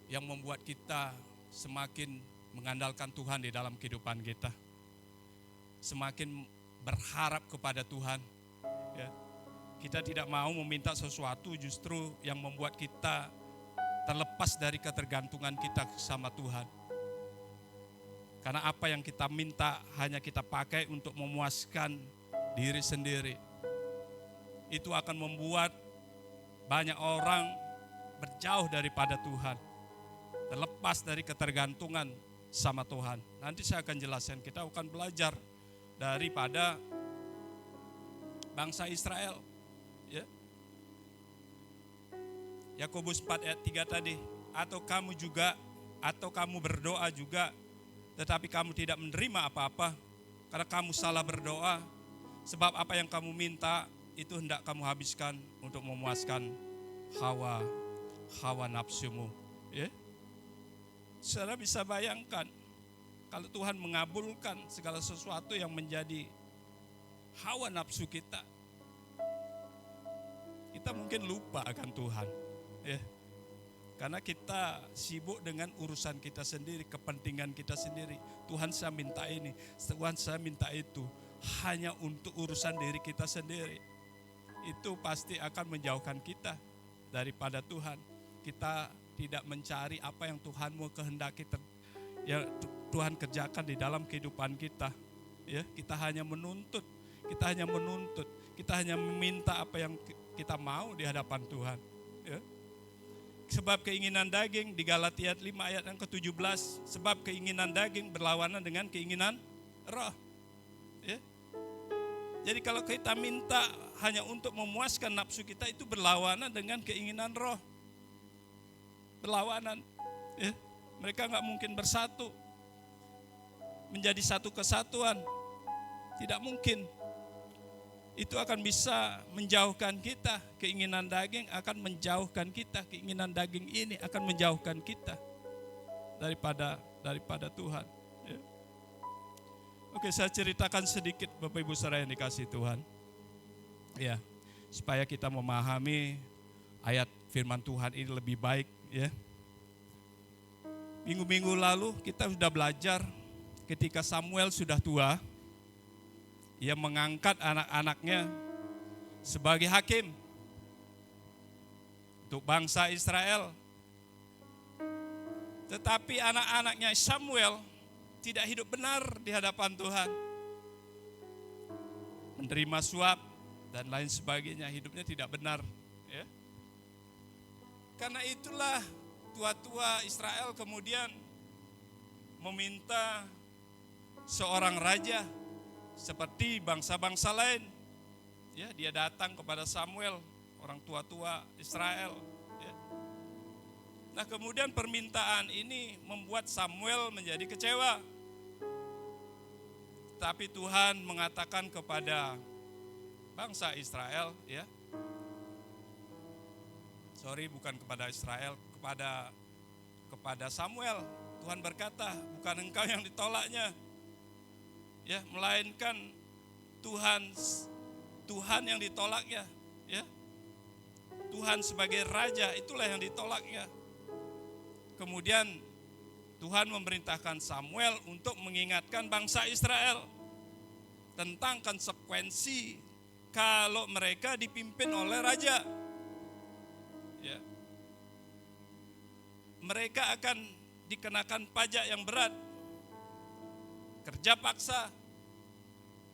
yang membuat kita semakin mengandalkan Tuhan di dalam kehidupan kita, semakin berharap kepada Tuhan. Ya. Kita tidak mau meminta sesuatu justru yang membuat kita terlepas dari ketergantungan kita sama Tuhan. Karena apa yang kita minta hanya kita pakai untuk memuaskan diri sendiri. Itu akan membuat banyak orang berjauh daripada Tuhan. Terlepas dari ketergantungan sama Tuhan. Nanti saya akan jelaskan, kita akan belajar daripada bangsa Israel. Ya. Yakobus 4 ayat 3 tadi, atau kamu berdoa juga, tetapi kamu tidak menerima apa-apa, karena kamu salah berdoa, sebab apa yang kamu minta itu hendak kamu habiskan untuk memuaskan hawa nafsumu. Ya. Saudara bisa bayangkan, kalau Tuhan mengabulkan segala sesuatu yang menjadi hawa nafsu kita, kita mungkin lupa akan Tuhan. Ya. Karena kita sibuk dengan urusan kita sendiri, kepentingan kita sendiri. Tuhan saya minta ini, Tuhan saya minta itu. Hanya untuk urusan diri kita sendiri. Itu pasti akan menjauhkan kita daripada Tuhan. Kita tidak mencari apa yang Tuhan mau kehendaki ya Tuhan kerjakan di dalam kehidupan kita. Ya, kita hanya menuntut, kita hanya meminta apa yang kita mau di hadapan Tuhan. Ya. Sebab keinginan daging di Galatia 5 ayat yang ke-17, sebab keinginan daging berlawanan dengan keinginan roh. Ya. Jadi kalau kita minta hanya untuk memuaskan nafsu kita, itu berlawanan dengan keinginan roh. Berlawanan. Ya. Mereka nggak mungkin bersatu, menjadi satu kesatuan. Tidak mungkin. Itu akan bisa menjauhkan kita. Keinginan daging akan menjauhkan kita. Keinginan daging ini akan menjauhkan kita daripada Tuhan. Ya. Oke, saya ceritakan sedikit Bapak Ibu saudara yang dikasihi Tuhan. Ya, supaya kita memahami ayat firman Tuhan ini lebih baik. Ya. Minggu-minggu lalu kita sudah belajar ketika Samuel sudah tua. Ia mengangkat anak-anaknya sebagai hakim untuk bangsa Israel. Tetapi anak-anaknya Samuel tidak hidup benar di hadapan Tuhan. Menerima suap dan lain sebagainya, hidupnya tidak benar. Ya. Karena itulah tua-tua Israel kemudian meminta seorang raja seperti bangsa-bangsa lain. Ya, dia datang kepada Samuel, orang tua-tua Israel. Ya. Nah, kemudian permintaan ini membuat Samuel menjadi kecewa. Tapi Tuhan mengatakan kepada bangsa Israel, ya. Bukan kepada Israel, kepada Samuel. Tuhan berkata, bukan engkau yang ditolaknya. Ya, melainkan Tuhan yang ditolaknya, ya. Tuhan sebagai raja itulah yang ditolaknya. Kemudian Tuhan memerintahkan Samuel untuk mengingatkan bangsa Israel tentang konsekuensi kalau mereka dipimpin oleh raja. Ya. Mereka akan dikenakan pajak yang berat. Kerja paksa,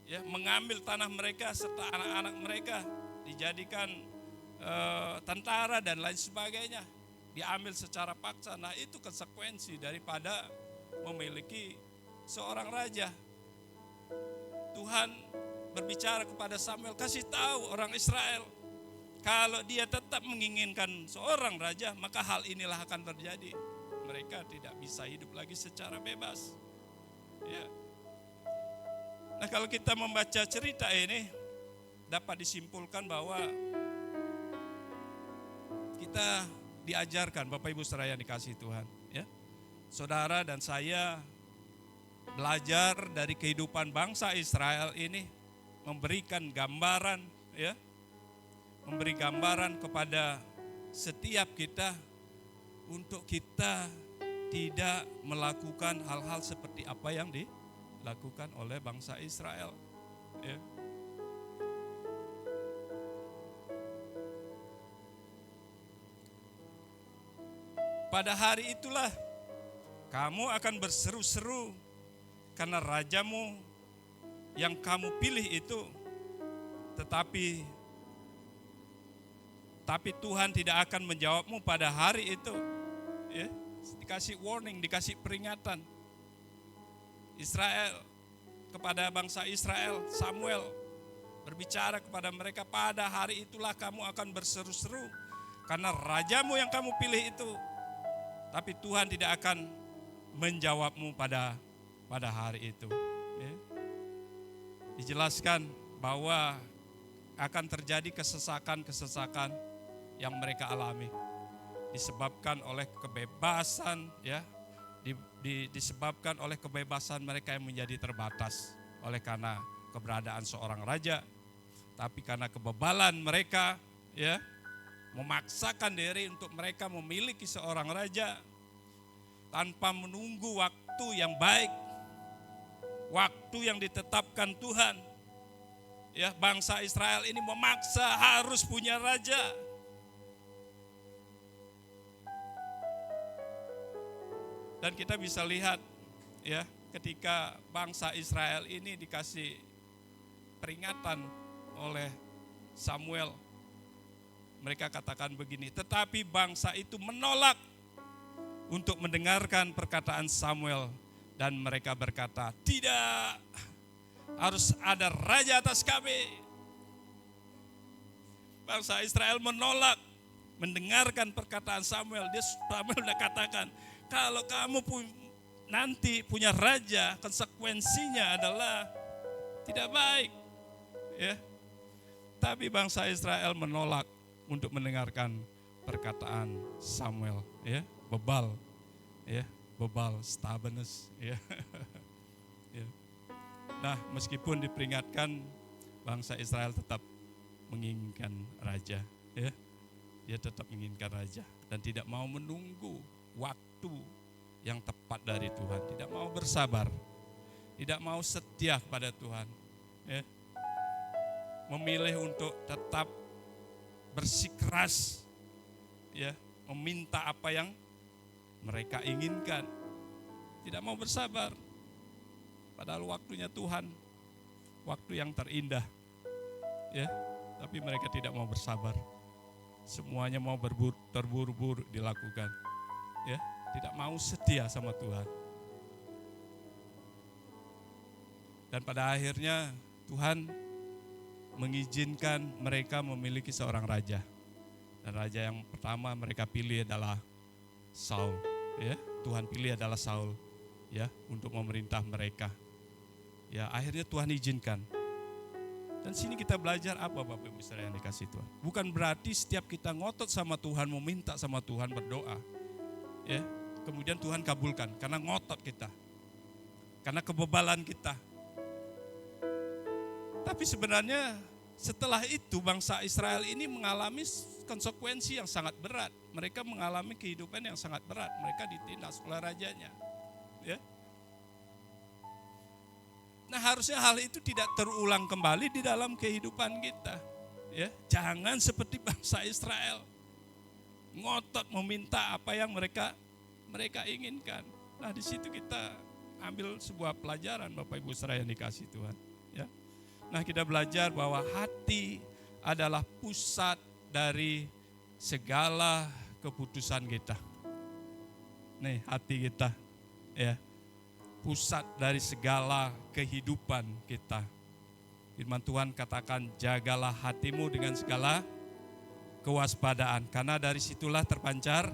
ya, mengambil tanah mereka serta anak-anak mereka, dijadikan tentara dan lain sebagainya, diambil secara paksa. Nah, itu konsekuensi daripada memiliki seorang raja. Tuhan berbicara kepada Samuel, kasih tahu orang Israel, kalau dia tetap menginginkan seorang raja, maka hal inilah akan terjadi. Mereka tidak bisa hidup lagi secara bebas. Ya. Nah, kalau kita membaca cerita ini, dapat disimpulkan bahwa kita diajarkan, Bapak Ibu saudara yang dikasihi Tuhan, ya. Saudara dan saya belajar dari kehidupan bangsa Israel ini, memberikan gambaran, ya, memberi gambaran kepada setiap kita untuk kita tidak melakukan hal-hal seperti apa yang dilakukan oleh bangsa Israel. Ya. Pada hari itulah kamu akan berseru-seru karena rajamu yang kamu pilih itu, tetapi Tuhan tidak akan menjawabmu pada hari itu. Ya, dikasih warning, dikasih peringatan. Israel, kepada bangsa Israel, Samuel berbicara kepada mereka, pada hari itulah kamu akan berseru-seru karena rajamu yang kamu pilih itu, tapi Tuhan tidak akan menjawabmu pada hari itu. Ya. Dijelaskan bahwa akan terjadi kesesakan yang mereka alami, disebabkan oleh kebebasan, ya, disebabkan oleh kebebasan mereka yang menjadi terbatas oleh karena keberadaan seorang raja, tapi karena kebebalan mereka, ya, memaksakan diri untuk mereka memiliki seorang raja tanpa menunggu waktu yang baik, waktu yang ditetapkan Tuhan. Ya, bangsa Israel ini memaksa harus punya raja. Dan kita bisa lihat, ya, ketika bangsa Israel ini dikasih peringatan oleh Samuel, mereka katakan begini, tetapi bangsa itu menolak untuk mendengarkan perkataan Samuel, dan mereka berkata, tidak, harus ada raja atas kami. Bangsa Israel menolak mendengarkan perkataan Samuel. Samuel sudah katakan, kalau kamu nanti punya raja, konsekuensinya adalah tidak baik. Ya. Tapi bangsa Israel menolak untuk mendengarkan perkataan Samuel, ya, bebal, stubbornness, ya. Ya. Nah, meskipun diperingatkan, bangsa Israel tetap menginginkan raja, ya, dia tetap menginginkan raja dan tidak mau menunggu waktu yang tepat dari Tuhan, tidak mau bersabar, tidak mau setia pada Tuhan, ya. Memilih untuk tetap bersikeras, ya, meminta apa yang mereka inginkan, tidak mau bersabar. Padahal waktunya Tuhan, waktu yang terindah, ya, tapi mereka tidak mau bersabar. Semuanya mau terburu-buru dilakukan, ya, tidak mau setia sama Tuhan. Dan pada akhirnya Tuhan mengizinkan mereka memiliki seorang raja. Dan raja yang pertama mereka pilih adalah Saul, ya. Tuhan pilih adalah Saul, ya, untuk memerintah mereka. Ya, akhirnya Tuhan izinkan. Dan sini kita belajar apa, Bapak Ibu Saudara yang dikasih Tuhan. Bukan berarti setiap kita ngotot sama Tuhan, meminta sama Tuhan, berdoa, ya, kemudian Tuhan kabulkan karena ngotot kita, karena kebebalan kita. Tapi sebenarnya setelah itu bangsa Israel ini mengalami konsekuensi yang sangat berat. Mereka mengalami kehidupan yang sangat berat. Mereka ditindas oleh rajanya. Ya. Nah, harusnya hal itu tidak terulang kembali di dalam kehidupan kita. Ya, jangan seperti bangsa Israel, ngotot meminta apa yang mereka inginkan. Nah, di situ kita ambil sebuah pelajaran, Bapak Ibu Saudara yang dikasih Tuhan. Ya. Nah, kita belajar bahwa hati adalah pusat dari segala keputusan kita. Nih, hati kita, ya, pusat dari segala kehidupan kita. Firman Tuhan katakan, jagalah hatimu dengan segala kewaspadaan, karena dari situlah terpancar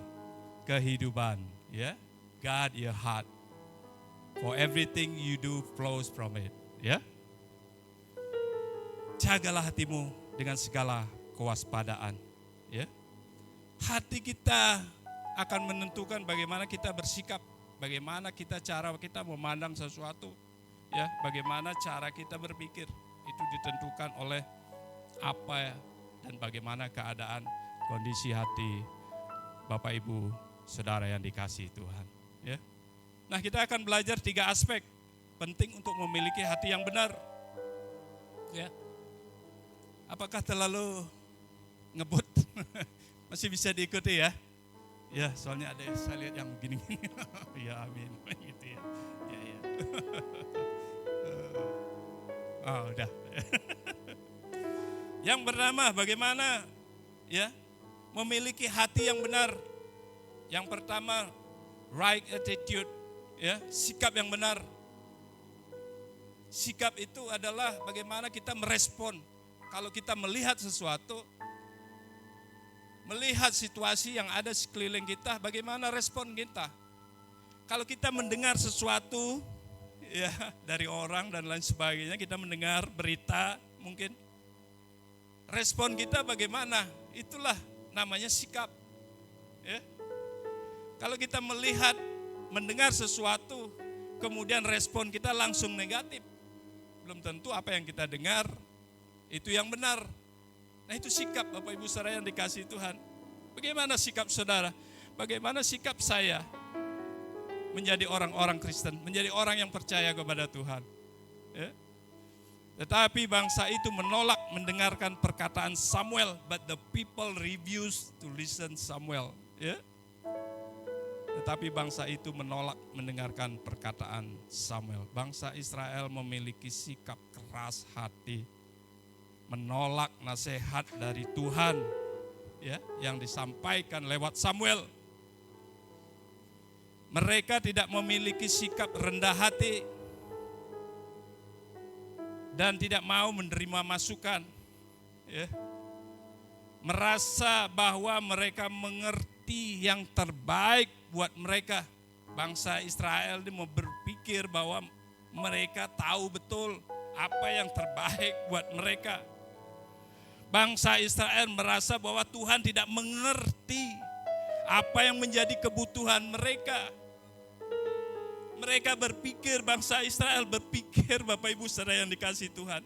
kehidupan. Ya, guard your heart, for everything you do flows from it. Ya. Jagalah hatimu dengan segala kewaspadaan, ya. Hati kita akan menentukan bagaimana kita bersikap, bagaimana cara kita memandang sesuatu, ya, bagaimana cara kita berpikir. Itu ditentukan oleh apa dan bagaimana keadaan kondisi hati Bapak Ibu Saudara yang dikasihi Tuhan, ya. Nah, kita akan belajar 3 aspek penting untuk memiliki hati yang benar, ya. Apakah terlalu ngebut? Masih bisa diikuti, ya? Ya, soalnya ada saya lihat yang begini. Ya, amin. Gitu ya. Ya, ya. Oh, udah. Yang pertama, bagaimana, ya, memiliki hati yang benar. Yang pertama, right attitude, ya, sikap yang benar. Sikap itu adalah bagaimana kita merespon. Kalau kita melihat sesuatu, melihat situasi yang ada sekeliling kita, bagaimana respon kita? Kalau kita mendengar sesuatu, ya, dari orang dan lain sebagainya, kita mendengar berita mungkin, respon kita bagaimana? Itulah namanya sikap. Ya. Kalau kita melihat, mendengar sesuatu, kemudian respon kita langsung negatif, belum tentu apa yang kita dengar itu yang benar. Nah itu sikap Bapak Ibu Saudara yang dikasihi Tuhan. Bagaimana sikap saudara? Bagaimana sikap saya menjadi orang-orang Kristen, menjadi orang yang percaya kepada Tuhan. Ya. Tetapi bangsa itu menolak mendengarkan perkataan Samuel, but the people refused to listen Samuel. Ya. Tetapi bangsa itu menolak mendengarkan perkataan Samuel. Bangsa Israel memiliki sikap keras hati, menolak nasihat dari Tuhan, ya, yang disampaikan lewat Samuel. Mereka tidak memiliki sikap rendah hati dan tidak mau menerima masukan, ya. Merasa bahwa mereka mengerti yang terbaik buat mereka. Bangsa Israel ini mau berpikir bahwa mereka tahu betul apa yang terbaik buat mereka. Bangsa Israel merasa bahwa Tuhan tidak mengerti apa yang menjadi kebutuhan mereka. Mereka berpikir, bangsa Israel berpikir, Bapak Ibu Saudara yang dikasihi Tuhan,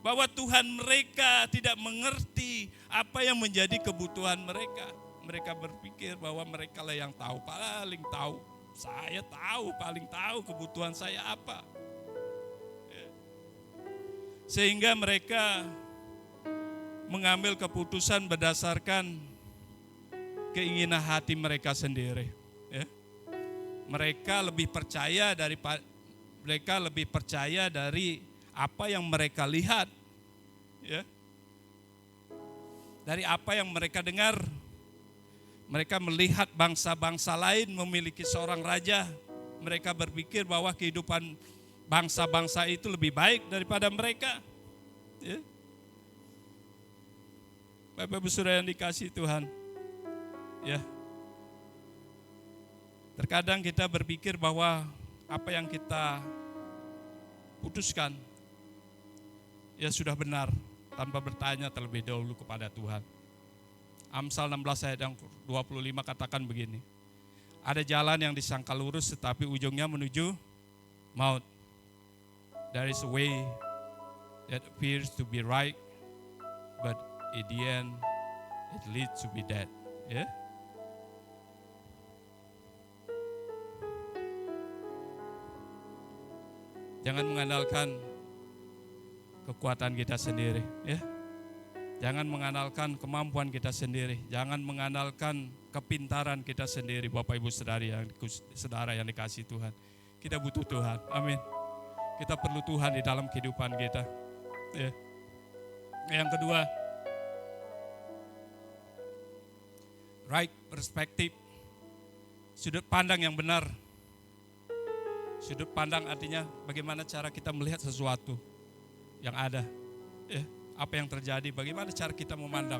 bahwa Tuhan mereka tidak mengerti apa yang menjadi kebutuhan mereka. Mereka berpikir bahwa mereka lah yang tahu, paling tahu. Saya tahu, paling tahu kebutuhan saya apa. Sehingga mereka mengambil keputusan berdasarkan keinginan hati mereka sendiri. Ya. Mereka lebih percaya dari apa yang mereka lihat, ya. Dari apa yang mereka dengar. Mereka melihat bangsa-bangsa lain memiliki seorang raja. Mereka berpikir bahwa kehidupan bangsa-bangsa itu lebih baik daripada mereka. Ya. Bapak Ibu Saudara yang dikasihi Tuhan, ya. Terkadang kita berpikir bahwa apa yang kita putuskan ya sudah benar tanpa bertanya terlebih dahulu kepada Tuhan. Amsal 16 ayat yang 25 katakan begini. Ada jalan yang disangka lurus tetapi ujungnya menuju maut. There is a way that appears to be right but in the end it leads to be dead. Ya. Jangan mengandalkan kekuatan kita sendiri, ya. Jangan mengandalkan kemampuan kita sendiri, jangan mengandalkan kepintaran kita sendiri, Bapak Ibu Saudara yang dikasihi Tuhan. Kita butuh Tuhan. Amin. Kita perlu Tuhan di dalam kehidupan kita. Ya. Yang kedua, right perspektif, sudut pandang yang benar. Sudut pandang artinya bagaimana cara kita melihat sesuatu yang ada. Apa yang terjadi, bagaimana cara kita memandang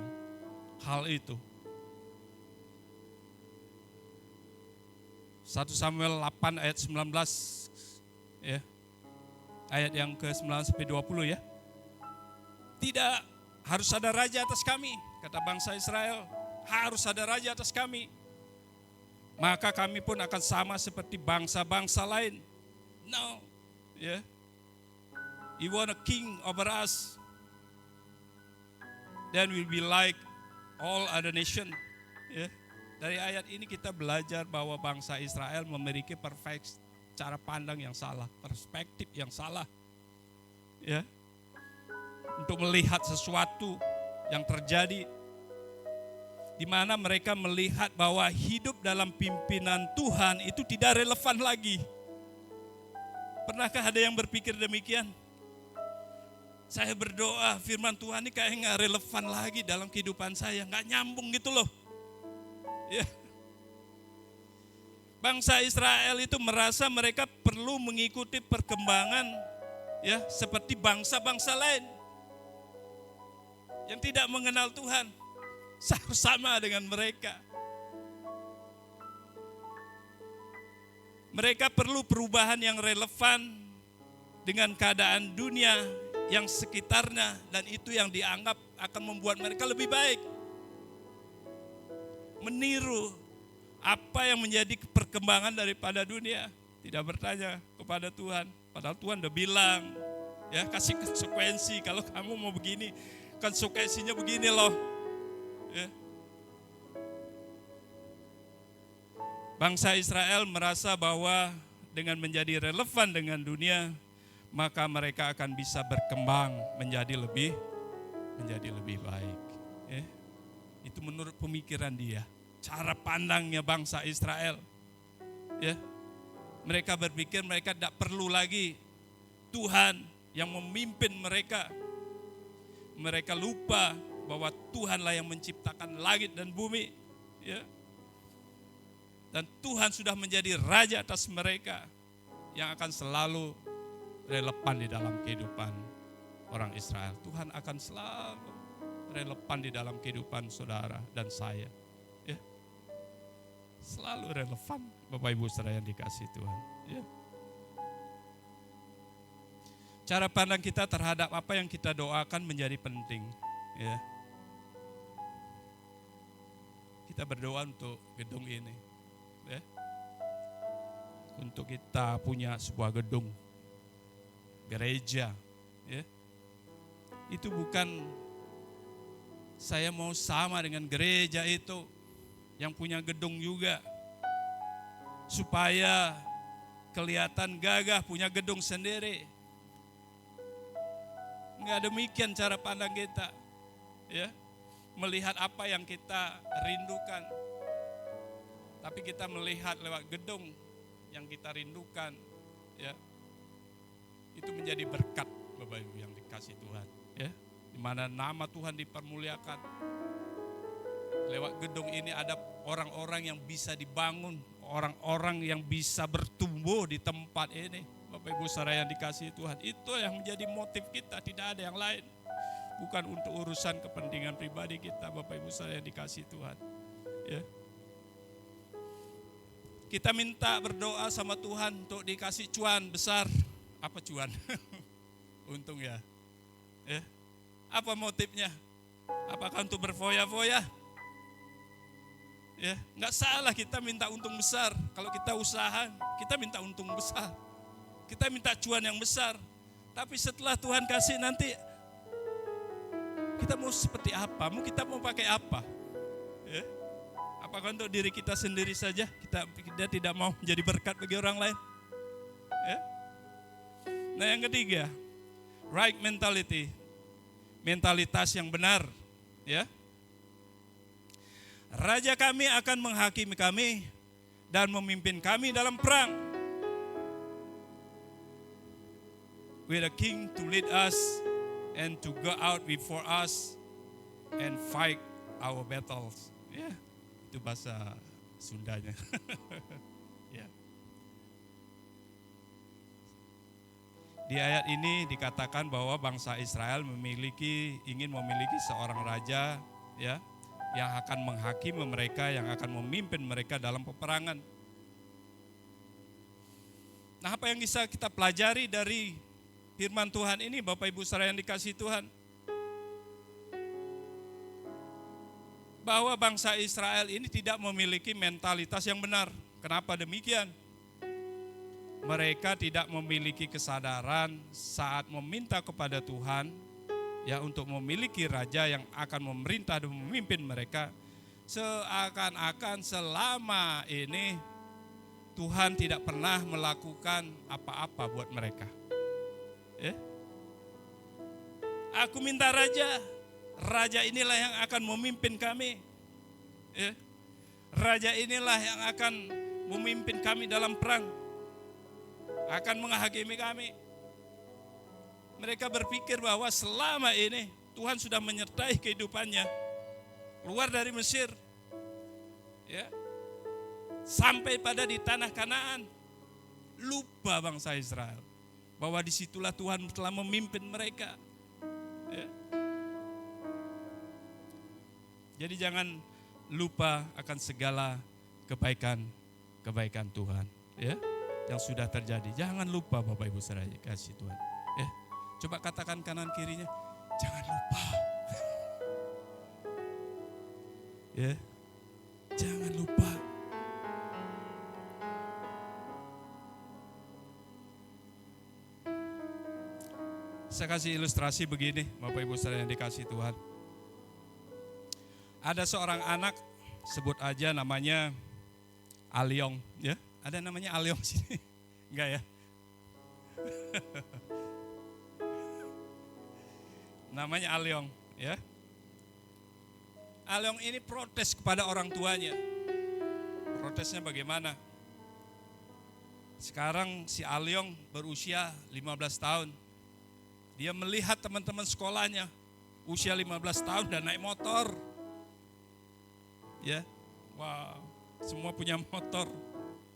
hal itu. 1 Samuel 8 ayat 19, ya. Ayat yang ke-9 sampai 20, ya. Tidak harus ada raja atas kami, kata bangsa Israel. Harus ada raja atas kami. Maka kami pun akan sama seperti bangsa-bangsa lain. No, yeah. You want a king over us, then we'll be like all other nation. Yeah. Dari ayat ini kita belajar bahwa bangsa Israel memiliki cara pandang yang salah, perspektif yang salah. Ya. Untuk melihat sesuatu yang terjadi, di mana mereka melihat bahwa hidup dalam pimpinan Tuhan itu tidak relevan lagi. Pernahkah ada yang berpikir demikian? Saya berdoa firman Tuhan ini kayak gak relevan lagi dalam kehidupan saya, gak nyambung gitu loh. Ya. Bangsa Israel itu merasa mereka perlu mengikuti perkembangan, ya, seperti bangsa-bangsa lain yang tidak mengenal Tuhan, sama dengan mereka. Mereka perlu perubahan yang relevan dengan keadaan dunia yang sekitarnya, dan itu yang dianggap akan membuat mereka lebih baik. Meniru apa yang menjadi perkembangan daripada dunia, tidak bertanya kepada Tuhan. Padahal Tuhan udah bilang, Ya, kasih konsekuensi. Kalau kamu mau begini, konsekuensinya begini loh. Ya. Bangsa Israel merasa bahwa dengan menjadi relevan dengan dunia, maka mereka akan bisa berkembang menjadi lebih baik. Ya. Itu menurut pemikiran dia, cara pandangnya bangsa Israel. Ya. Mereka berpikir mereka tidak perlu lagi Tuhan yang memimpin mereka. Mereka lupa bahwa Tuhanlah yang menciptakan langit dan bumi. Ya. Dan Tuhan sudah menjadi raja atas mereka yang akan selalu relevan di dalam kehidupan orang Israel. Tuhan akan selalu relevan di dalam kehidupan saudara dan saya. Ya. Selalu relevan, Bapak Ibu saudara yang dikasihi Tuhan. Ya. Cara pandang kita terhadap apa yang kita doakan menjadi penting. Ya. Kita berdoa untuk gedung ini. Ya. Untuk kita punya sebuah gedung. Gereja. Ya. Itu bukan saya mau sama dengan gereja itu. Yang punya gedung juga. Supaya kelihatan gagah punya gedung sendiri. Enggak demikian cara pandang kita. Ya. Melihat apa yang kita rindukan. Tapi kita melihat lewat gedung yang kita rindukan. Ya. Itu menjadi berkat Bapak Ibu yang dikasih Tuhan. Ya. Di mana nama Tuhan dipermuliakan. Lewat gedung ini ada orang-orang yang bisa dibangun. Orang-orang yang bisa bertumbuh di tempat ini. Bapak Ibu saudara yang dikasihi Tuhan, itu yang menjadi motif kita, tidak ada yang lain. Bukan untuk urusan kepentingan pribadi kita, Bapak Ibu saudara yang dikasihi Tuhan. Ya. Kita minta berdoa sama Tuhan untuk dikasih cuan besar. Apa cuan? Untung ya. Ya. Apa motifnya? Apakah untuk berfoya-foya? Ya, nggak salah kita minta untung besar. Kalau kita usaha, kita minta untung besar. Kita minta cuan yang besar. Tapi setelah Tuhan kasih nanti, kita mau seperti apa? Kita mau pakai apa? Ya? Apakah untuk diri kita sendiri saja? Kita tidak mau menjadi berkat bagi orang lain. Ya? Nah yang ketiga, right mentality. Mentalitas yang benar. Ya. Raja kami akan menghakimi kami dan memimpin kami dalam perang. With a king to lead us and to go out before us and fight our battles. Ya, itu bahasa Sundanya. Ya. Di ayat ini dikatakan bahwa bangsa Israel ingin memiliki seorang raja, ya, yang akan menghakimi mereka, yang akan memimpin mereka dalam peperangan. Nah, apa yang bisa kita pelajari dari firman Tuhan ini, Bapak Ibu saudara yang dikasihi Tuhan? Bahwa bangsa Israel ini tidak memiliki mentalitas yang benar. Kenapa demikian? Mereka tidak memiliki kesadaran saat meminta kepada Tuhan, ya, untuk memiliki raja yang akan memerintah dan memimpin mereka. Seakan-akan selama ini Tuhan tidak pernah melakukan apa-apa buat mereka. Ya. Aku minta raja, raja inilah yang akan memimpin kami. Ya. Raja inilah yang akan memimpin kami dalam perang, akan menghakimi kami. Mereka berpikir bahwa selama ini Tuhan sudah menyertai kehidupannya. Keluar dari Mesir, ya, sampai pada di tanah Kanaan. Lupa bangsa Israel bahwa disitulah Tuhan telah memimpin mereka. Ya. Jadi jangan lupa akan segala kebaikan Tuhan, ya, yang sudah terjadi. Jangan lupa Bapak Ibu saudara kasih Tuhan. Ya. Coba katakan kanan kirinya, jangan lupa. Ya, jangan lupa. Saya kasih ilustrasi begini, Bapak Ibu saudara yang dikasihi Tuhan. Ada seorang anak, sebut aja namanya Aliong, ya. Ada namanya Aliong sini? Enggak ya? Namanya Aliong, ya. Aliong ini protes kepada orang tuanya. Protesnya bagaimana? Sekarang si Aliong berusia 15 tahun. Dia melihat teman-teman sekolahnya usia 15 tahun dan naik motor. Ya, wow, semua punya motor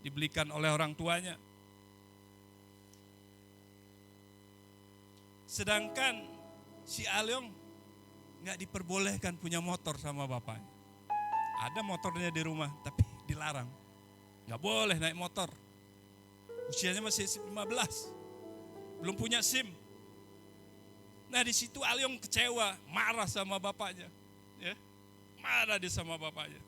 dibelikan oleh orang tuanya. Sedangkan si Aliong nggak diperbolehkan punya motor sama bapaknya. Ada motornya di rumah, tapi dilarang. Nggak boleh naik motor. Usianya masih 15, belum punya SIM. Nah di situ Aliong kecewa, marah sama bapaknya. Ya, marah dia sama bapaknya.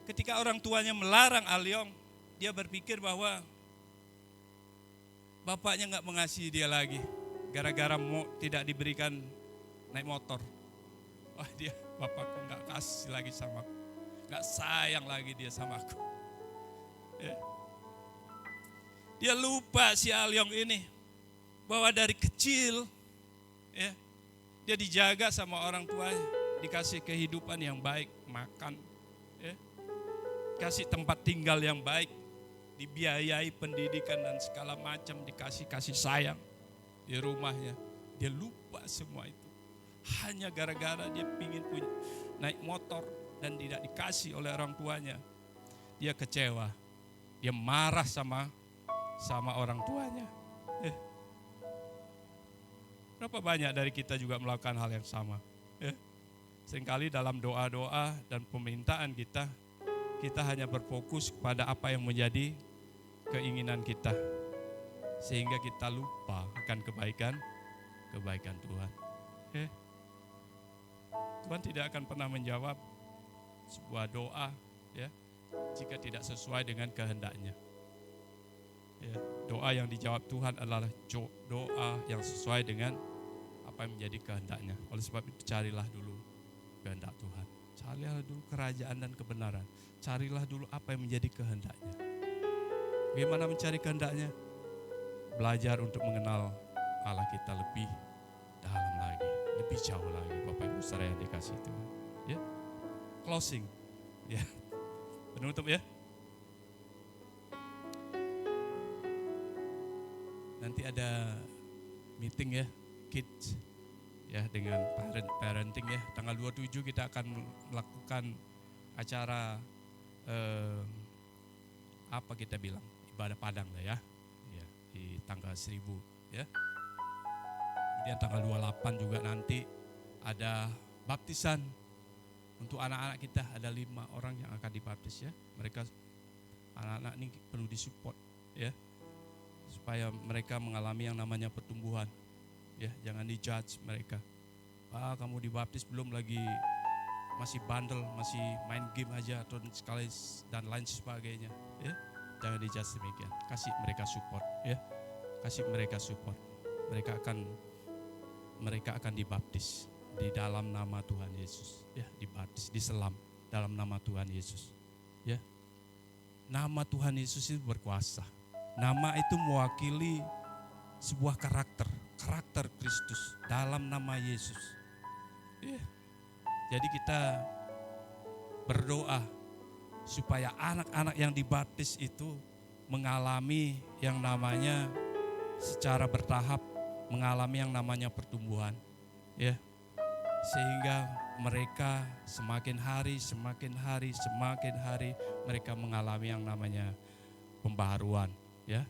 Ketika orang tuanya melarang Aliong, dia berpikir bahwa bapaknya nggak mengasihi dia lagi, gara-gara tidak diberikan naik motor. Wah dia, bapakku nggak kasih lagi sama aku, nggak sayang lagi dia sama aku. Ya. Dia lupa si Aliong ini bahwa dari kecil, ya, dia dijaga sama orang tuanya, dikasih kehidupan yang baik, makan, ya, kasih tempat tinggal yang baik, dibiayai pendidikan dan segala macam, dikasih kasih sayang di rumahnya. Dia lupa semua itu. Hanya gara-gara dia ingin punya naik motor dan tidak dikasih oleh orang tuanya. Dia kecewa. Dia marah sama orang tuanya. Berapa banyak dari kita juga melakukan hal yang sama. Seringkali dalam doa-doa dan permintaan kita hanya berfokus kepada apa yang menjadi keinginan kita. Sehingga kita lupa akan kebaikan Tuhan. Tuhan tidak akan pernah menjawab sebuah doa, ya, jika tidak sesuai dengan kehendaknya. Ya, doa yang dijawab Tuhan adalah doa yang sesuai dengan apa yang menjadi kehendaknya. Oleh sebab itu carilah dulu kehendak Tuhan. Carilah dulu kerajaan dan kebenaran. Carilah dulu apa yang menjadi kehendaknya. Bagaimana mencari kehendaknya? Belajar untuk mengenal Allah kita lebih dalam lagi, lebih jauh lagi, Bapak Ibu saudara yang dikasihi Tuhan. Ya, closing, ya, penutup ya. Nanti ada meeting ya, kids, ya dengan parenting ya. Tanggal 27 kita akan melakukan acara apa kita bilang, ibadah padang lah ya, di tanggal 1000 ya. Kemudian tanggal 28 juga nanti ada baptisan untuk anak-anak kita, ada 5 orang yang akan dibaptis ya. Mereka anak-anak ini perlu disupport ya, supaya mereka mengalami yang namanya pertumbuhan ya. Jangan dijudge mereka. Kamu dibaptis belum lagi, masih bandel, masih main game aja atau sekali dan lain sebagainya ya. Jangan dijudge demikian. Kasih mereka support ya. Kasih mereka support. Mereka akan dibaptis di dalam nama Tuhan Yesus ya, dibaptis, diselam dalam nama Tuhan Yesus ya. Nama Tuhan Yesus itu berkuasa. Nama itu mewakili sebuah karakter Kristus dalam nama Yesus ya. Jadi kita berdoa supaya anak-anak yang dibaptis itu mengalami yang namanya secara bertahap mengalami yang namanya pertumbuhan ya, sehingga mereka semakin hari mereka mengalami yang namanya pembaharuan ya,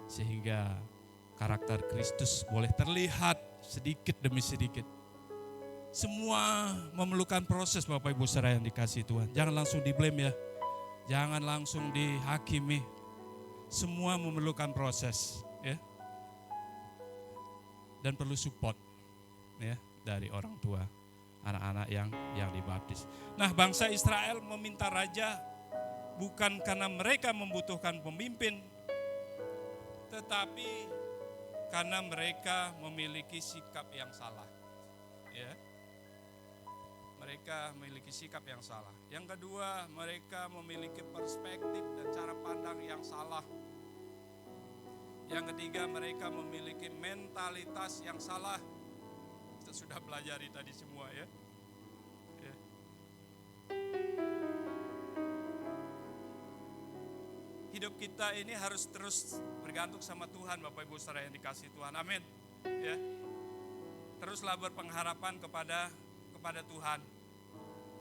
sehingga karakter Kristus boleh terlihat sedikit demi sedikit. Semua memerlukan proses, Bapak Ibu saudara yang dikasihi Tuhan. Jangan langsung di-blame ya, jangan langsung dihakimi. Semua memerlukan proses ya, dan perlu support ya dari orang tua. anak-anak yang dibaptis. Nah, bangsa Israel meminta raja bukan karena mereka membutuhkan pemimpin, tetapi karena mereka memiliki sikap yang salah. Ya. Mereka memiliki sikap yang salah. Yang kedua, mereka memiliki perspektif dan cara pandang yang salah. Yang ketiga, mereka memiliki mentalitas yang salah. Kita sudah pelajari tadi semua ya. Ya. Hidup kita ini harus terus bergantung sama Tuhan, Bapak Ibu Saudara yang dikasihi Tuhan. Amin. Ya. Teruslah berpengharapan kepada Tuhan.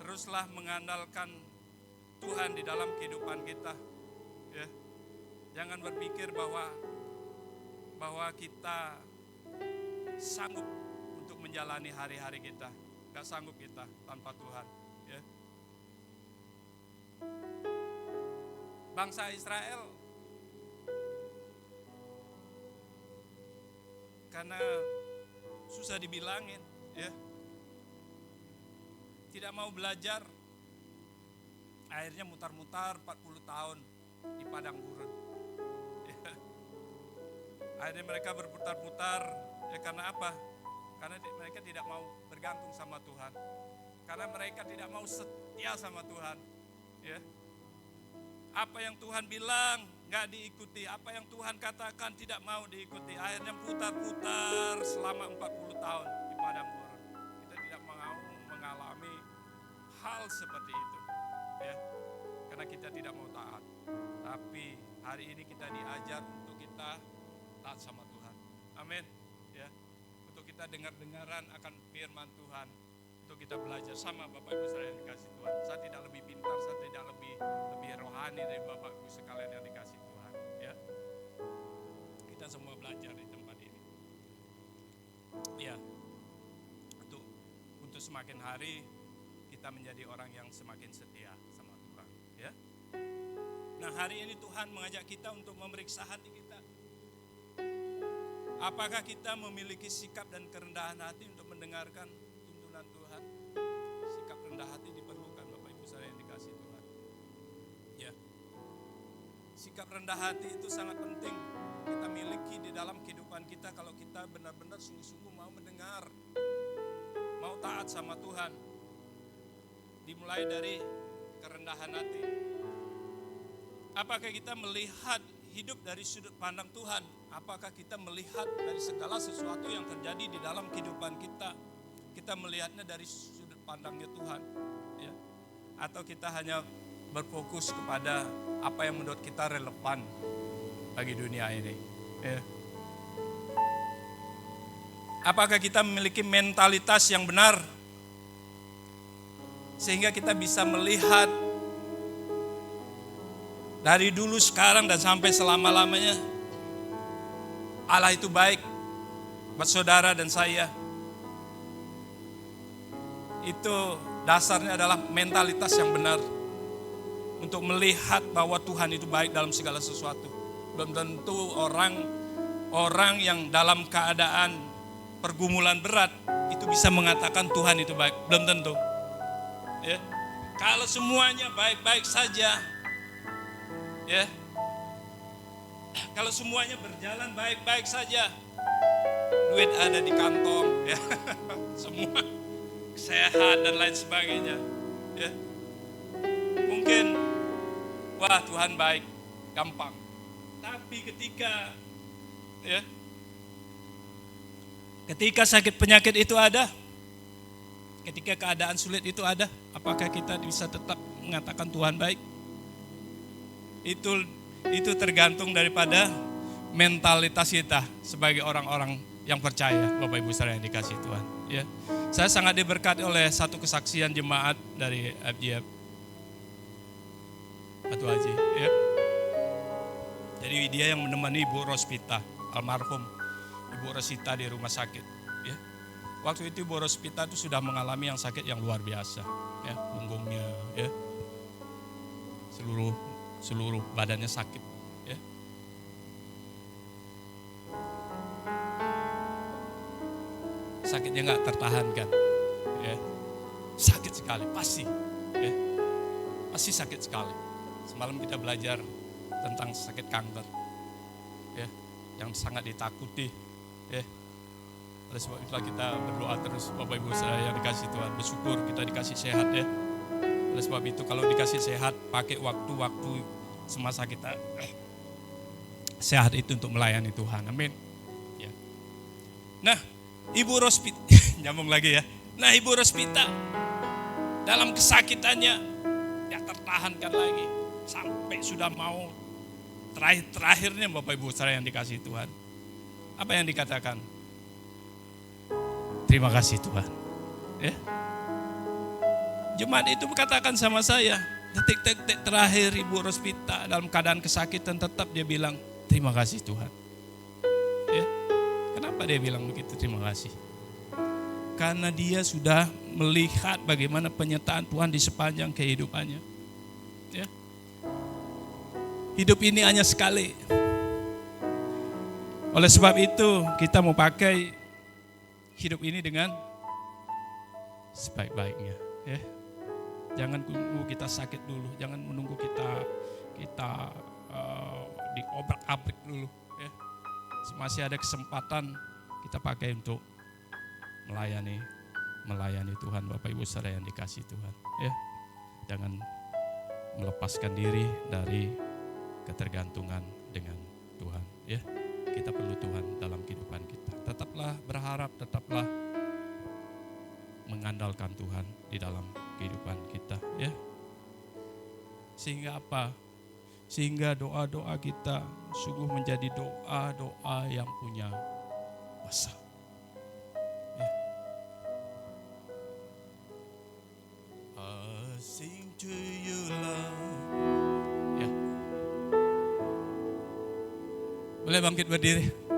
Teruslah mengandalkan Tuhan di dalam kehidupan kita. Ya. Jangan berpikir bahwa kita sanggup untuk menjalani hari-hari kita. Gak sanggup kita tanpa Tuhan. Ya. Bangsa Israel karena susah dibilangin, ya, tidak mau belajar, akhirnya mutar-mutar 40 tahun di padang gurun. Ya. Akhirnya mereka berputar-putar, ya karena apa? Karena mereka tidak mau bergantung sama Tuhan, karena mereka tidak mau setia sama Tuhan. Ya. Apa yang Tuhan bilang nggak diikuti, apa yang Tuhan katakan tidak mau diikuti. Akhirnya putar-putar selama 40 tahun di padang gurun. Kita tidak mau mengalami hal seperti itu, ya, karena kita tidak mau taat. Tapi hari ini kita diajar untuk kita taat sama Tuhan. Amin. Ya, untuk kita dengar-dengaran akan firman Tuhan. Untuk kita belajar sama Bapak Ibu sekalian yang dikasih Tuhan. Saya tidak lebih pintar, saya tidak lebih rohani dari Bapak Ibu sekalian yang dikasih Tuhan. Ya, kita semua belajar di tempat ini. Ya, untuk semakin hari kita menjadi orang yang semakin setia sama Tuhan. Ya. Nah, hari ini Tuhan mengajak kita untuk memeriksa hati kita. Apakah kita memiliki sikap dan kerendahan hati untuk mendengarkan tuntunan Tuhan? Sikap rendah hati diperlukan, Bapak Ibu sekalian yang dikasih Tuhan. Ya. Sikap rendah hati itu sangat penting kita miliki di dalam kehidupan kita kalau kita benar-benar sungguh-sungguh mau mendengar, mau taat sama Tuhan. Dimulai dari kerendahan hati. Apakah kita melihat hidup dari sudut pandang Tuhan? Apakah kita melihat dari segala sesuatu yang terjadi di dalam kehidupan kita, kita melihatnya dari sudut pandangnya Tuhan, ya? Atau kita hanya berfokus kepada apa yang menurut kita relevan bagi dunia ini, ya? Apakah kita memiliki mentalitas yang benar sehingga kita bisa melihat dari dulu, sekarang, dan sampai selama-lamanya Allah itu baik buat saudara dan saya. Itu dasarnya adalah mentalitas yang benar untuk melihat bahwa Tuhan itu baik dalam segala sesuatu. Belum tentu orang yang dalam keadaan pergumulan berat itu bisa mengatakan Tuhan itu baik. Belum tentu. Ya. Kalau semuanya baik-baik saja, ya, kalau semuanya berjalan baik-baik saja, duit ada di kantong, ya, semua sehat dan lain sebagainya, ya, mungkin wah Tuhan baik, gampang. Tapi ketika sakit penyakit itu ada, ketika keadaan sulit itu ada, apakah kita bisa tetap mengatakan Tuhan baik? Itu tergantung daripada mentalitas kita sebagai orang-orang yang percaya, Bapak Ibu saudara yang dikasih Tuhan. Ya, saya sangat diberkati oleh satu kesaksian jemaat dari FGF Batu Haji. Ya. Jadi dia yang menemani Ibu Rospita, almarhum Ibu Rosita di rumah sakit. Ya. Waktu itu Ibu Rospita itu sudah mengalami yang sakit yang luar biasa, ya, punggungnya, ya, seluruh badannya sakit, ya. Sakitnya nggak tertahankan, ya. sakit sekali, pasti. Ya. Pasti sakit sekali. Semalam kita belajar tentang sakit kanker, ya, yang sangat ditakuti. Ya. Oleh sebab itulah kita berdoa terus, Bapak Ibu Saudara yang dikasih Tuhan, bersyukur kita dikasih sehat ya. Oleh sebab itu kalau dikasih sehat, pakai waktu-waktu semasa kita sehat itu untuk melayani Tuhan. Amin. Ya. Nah, Ibu Rospita, nyambung lagi ya. Nah, Ibu Rospita dalam kesakitannya ya tertahankan lagi sampai sudah mau terakhirnya Bapak Ibu Saudara yang dikasih Tuhan. Apa yang dikatakan? Terima kasih Tuhan. Ya. Jemaat itu berkatakan sama saya, detik-detik terakhir Ibu Rospita dalam keadaan kesakitan tetap dia bilang, terima kasih Tuhan. Ya. Kenapa dia bilang begitu, terima kasih? Karena dia sudah melihat bagaimana penyertaan Tuhan di sepanjang kehidupannya. Ya. Hidup ini hanya sekali. Oleh sebab itu kita mau pakai hidup ini dengan sebaik-baiknya. Ya. Jangan menunggu kita sakit dulu, jangan menunggu kita diobrak-abrik dulu. Ya. Masih ada kesempatan kita pakai untuk melayani Tuhan, Bapak Ibu Saudara yang dikasih Tuhan. Ya. Jangan melepaskan diri dari ketergantungan dengan Tuhan. Ya. Kita perlu Tuhan dalam kehidupan kita. Tetaplah berharap, tetaplah mengandalkan Tuhan di dalam kehidupan kita. Ya. Sehingga apa? Sehingga doa-doa kita sungguh menjadi doa-doa yang punya kuasa. Ya. I sing to you love. Ya. Boleh bangkit berdiri.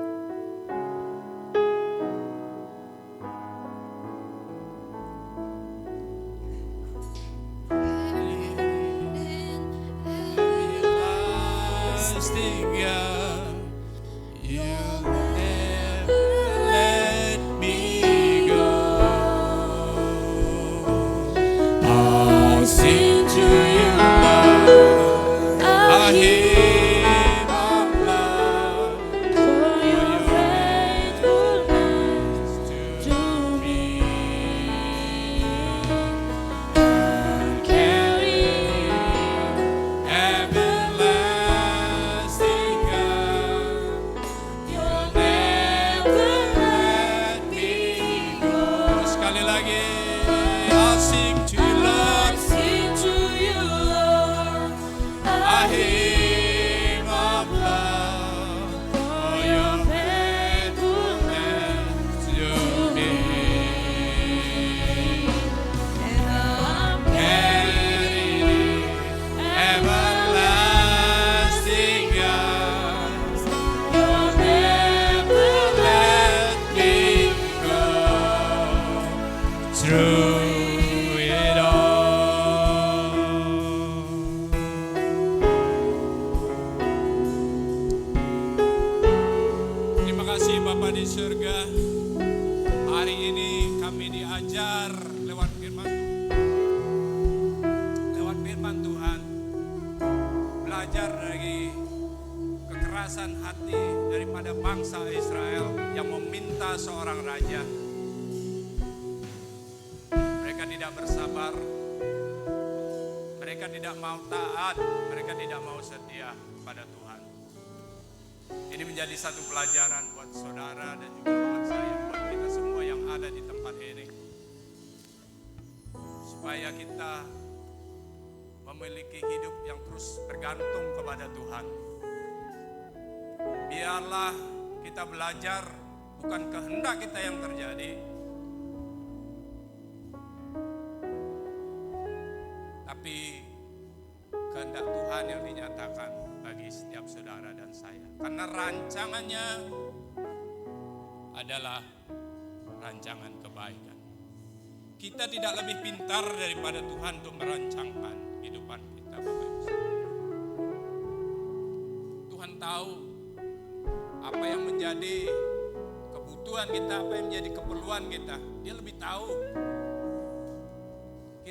Biarlah kita belajar bukan kehendak kita yang terjadi, tapi kehendak Tuhan yang dinyatakan bagi setiap saudara dan saya. Karena rancangannya adalah rancangan kebaikan. Kita tidak lebih pintar daripada Tuhan untuk merancangkan kehidupan kita, Bapak Ibu. Tuhan tahu apa yang menjadi kebutuhan kita, apa yang menjadi keperluan kita. Dia lebih tahu.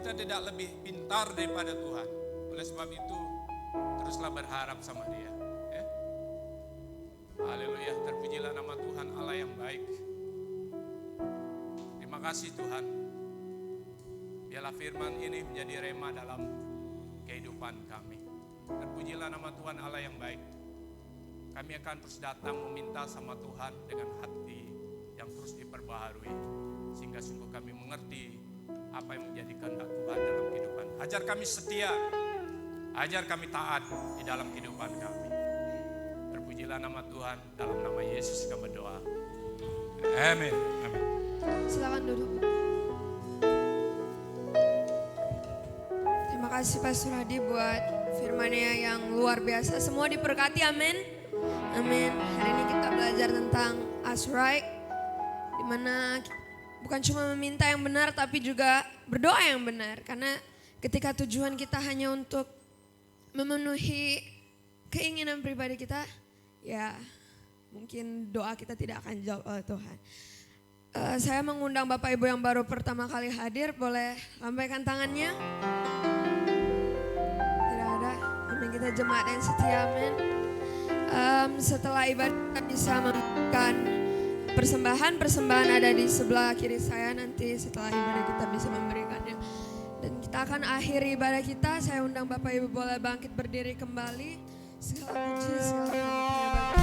Kita tidak lebih pintar daripada Tuhan. Oleh sebab itu, teruslah berharap sama Dia. Ya. Haleluya, terpujilah nama Tuhan Allah yang baik. Terima kasih Tuhan. Biarlah firman ini menjadi rema dalam kehidupan kami. Terpujilah nama Tuhan Allah yang baik. Kami akan terus datang meminta sama Tuhan dengan hati yang terus diperbaharui. Sehingga sungguh kami mengerti apa yang menjadi kehendak Tuhan dalam kehidupan. Ajar kami setia, ajar kami taat di dalam kehidupan kami. Terpujilah nama Tuhan, dalam nama Yesus kami berdoa. Amin. Amin. Silakan duduk. Terima kasih Pastor Hadi buat firman-Nya yang luar biasa. Semua diberkati, amin. Amin. Hari ini kita belajar tentang us right, dimana bukan cuma meminta yang benar tapi juga berdoa yang benar. Karena ketika tujuan kita hanya untuk memenuhi keinginan pribadi kita, ya mungkin doa kita tidak akan jawab oleh Tuhan. Saya mengundang Bapak Ibu yang baru pertama kali hadir, boleh lambaikan tangannya. Tidak ada, amin. Kita jemaat yang setia, amin. Setelah ibadah kita bisa memberikan persembahan ada di sebelah kiri saya. Nanti setelah ibadah kita bisa memberikannya. Dan kita akan akhiri ibadah kita. Saya undang Bapak Ibu boleh bangkit berdiri kembali. Segala puji, segala hormat.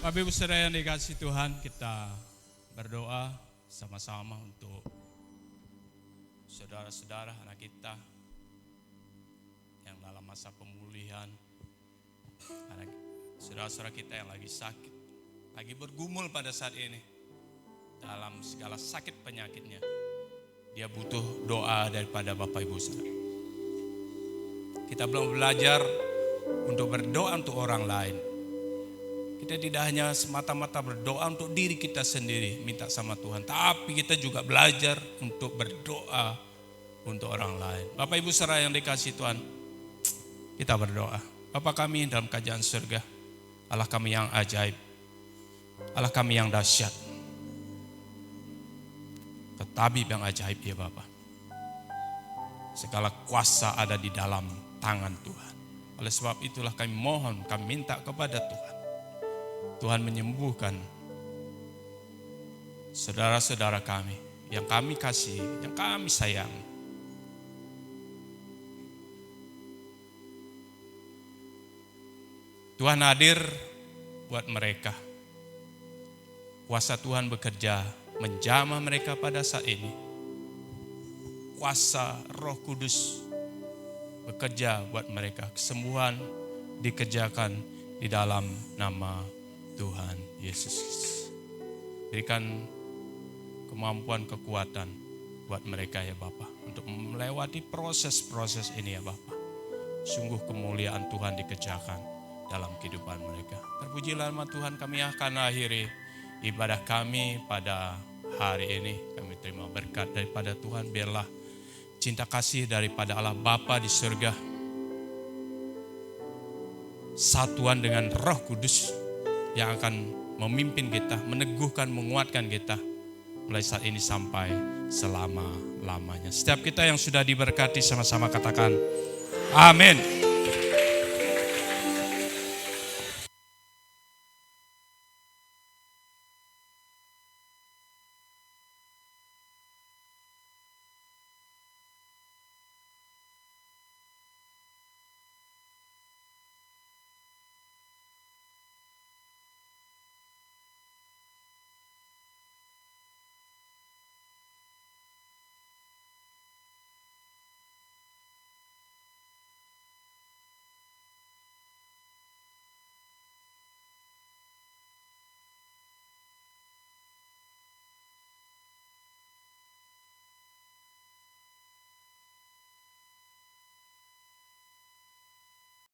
Bapak Ibu Saudara yang dikasihi Tuhan, kita berdoa sama-sama untuk saudara-saudara anak kita yang dalam masa pemulihan, anak saudara-saudara kita yang lagi sakit, lagi bergumul pada saat ini dalam segala sakit penyakitnya. Dia butuh doa daripada Bapak Ibu Saudara. Kita belum belajar untuk berdoa untuk orang lain. Kita tidak hanya semata-mata berdoa untuk diri kita sendiri, minta sama Tuhan. Tapi kita juga belajar untuk berdoa untuk orang lain. Bapak Ibu saudara yang dikasihi Tuhan, kita berdoa. Bapa kami dalam kerajaan surga, Allah kami yang ajaib. Allah kami yang dahsyat. Tabib yang ajaib ya Bapa. Segala kuasa ada di dalam tangan Tuhan. Oleh sebab itulah kami mohon, kami minta kepada Tuhan. Tuhan menyembuhkan saudara-saudara kami yang kami kasih, yang kami sayang. Tuhan hadir buat mereka. Kuasa Tuhan bekerja menjamah mereka pada saat ini. Kuasa Roh Kudus bekerja buat mereka. Kesembuhan dikerjakan di dalam nama Tuhan Yesus. Berikan kemampuan, kekuatan buat mereka ya Bapa, untuk melewati proses-proses ini ya Bapa. Sungguh kemuliaan Tuhan dikerjakan dalam kehidupan mereka. Terpujilah nama Tuhan. Kami akan akhiri ibadah kami pada hari ini. Kami terima berkat daripada Tuhan. Biarlah cinta kasih daripada Allah Bapa di surga, satuan dengan Roh Kudus yang akan memimpin kita, meneguhkan, menguatkan kita mulai saat ini sampai selama-lamanya. Setiap kita yang sudah diberkati sama-sama katakan amin.